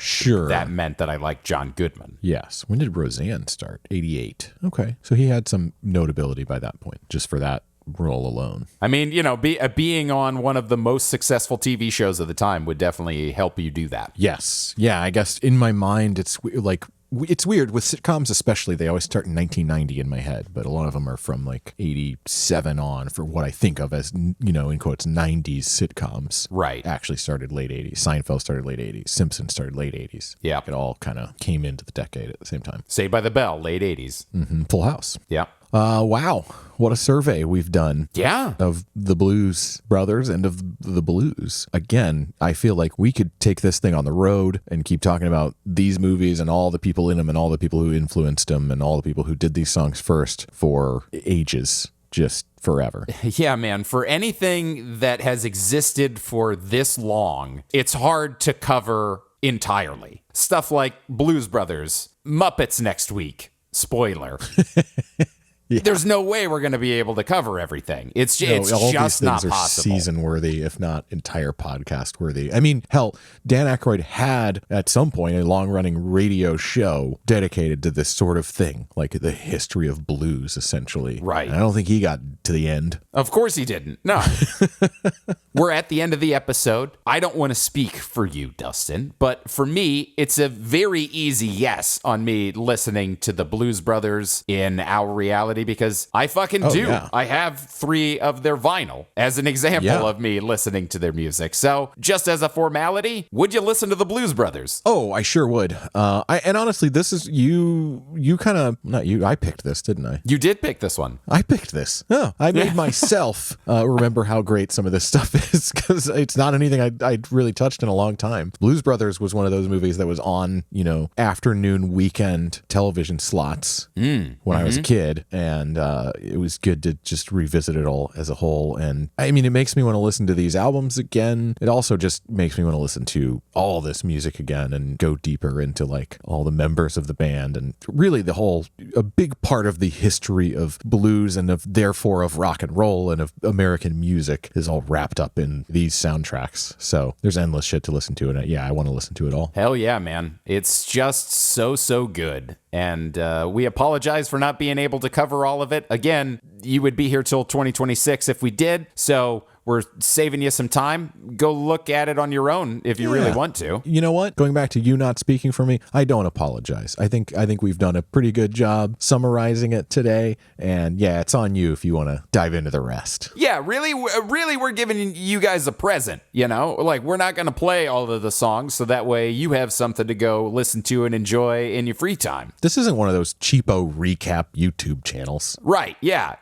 that meant that I liked John Goodman. Yes. When did Roseanne start? 88. Okay. So he had some notability by that point, just for that role alone. I mean, you know, being on one of the most successful TV shows of the time would definitely help you do that. Yes. Yeah, I guess in my mind, it's like, it's weird with sitcoms, especially. They always start in 1990 in my head, but a lot of them are from like 87 on for what I think of as, you know, in quotes, 90s sitcoms. Right. Actually started late 80s. Seinfeld started late 80s. Simpsons started late 80s. Yeah. It all kind of came into the decade at the same time. Saved by the Bell, late 80s. Mm-hmm. Full House. Yeah. Wow. What a survey we've done. Yeah. Of the Blues Brothers and of the blues. Again, I feel like we could take this thing on the road and keep talking about these movies and all the people in them and all the people who influenced them and all the people who did these songs first for ages. Just forever. Yeah, man. For anything that has existed for this long, it's hard to cover entirely. Stuff like Blues Brothers, Muppets next week. Spoiler. Yeah. There's no way we're going to be able to cover everything. It's just not possible. Season worthy, if not entire podcast worthy. I mean, hell, Dan Aykroyd had at some point a long running radio show dedicated to this sort of thing, like the history of blues, essentially. Right. And I don't think he got to the end. Of course he didn't. No. We're at the end of the episode. I don't want to speak for you, Dustin, but for me, it's a very easy yes on me listening to the Blues Brothers in our reality, because I fucking do. Yeah. I have 3 of their vinyl as an example of me listening to their music. So just as a formality, would you listen to the Blues Brothers? Oh, I sure would. And honestly, this is you kind of, not you, I picked this, didn't I? You did pick this one. I picked this. Oh, I made myself remember how great some of this stuff is, because it's not anything I'd really touched in a long time. Blues Brothers was one of those movies that was on, you know, afternoon weekend television slots when I was a kid. And it was good to just revisit it all as a whole. And I mean, it makes me want to listen to these albums again. It also just makes me want to listen to all this music again and go deeper into like all the members of the band and really a big part of the history of blues and of therefore of rock and roll and of American music is all wrapped up in these soundtracks. So there's endless shit to listen to. And I want to listen to it all. Hell yeah, man. It's just so good. And we apologize for not being able to cover all of it. Again, you would be here till 2026 if we did. So we're saving you some time. Go look at it on your own if you really want to. You know what? Going back to you not speaking for me, I don't apologize. I think we've done a pretty good job summarizing it today. And yeah, it's on you if you want to dive into the rest. Yeah, really, we're giving you guys a present, you know? Like, we're not going to play all of the songs, so that way you have something to go listen to and enjoy in your free time. This isn't one of those cheapo recap YouTube channels. Right, yeah.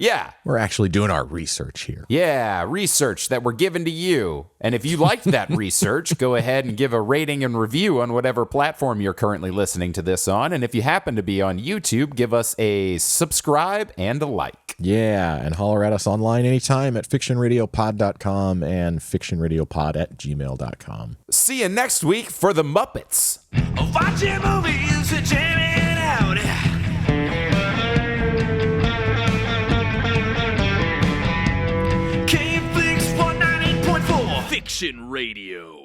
We're actually doing our research here. Yeah, research that we're giving to you. And if you liked that research, go ahead and give a rating and review on whatever platform you're currently listening to this on. And if you happen to be on YouTube, give us a subscribe and a like. Yeah, and holler at us online anytime at fictionradiopod.com and fictionradiopod@gmail.com. See you next week for the Muppets. Watching movies, jamming out. Action Radio.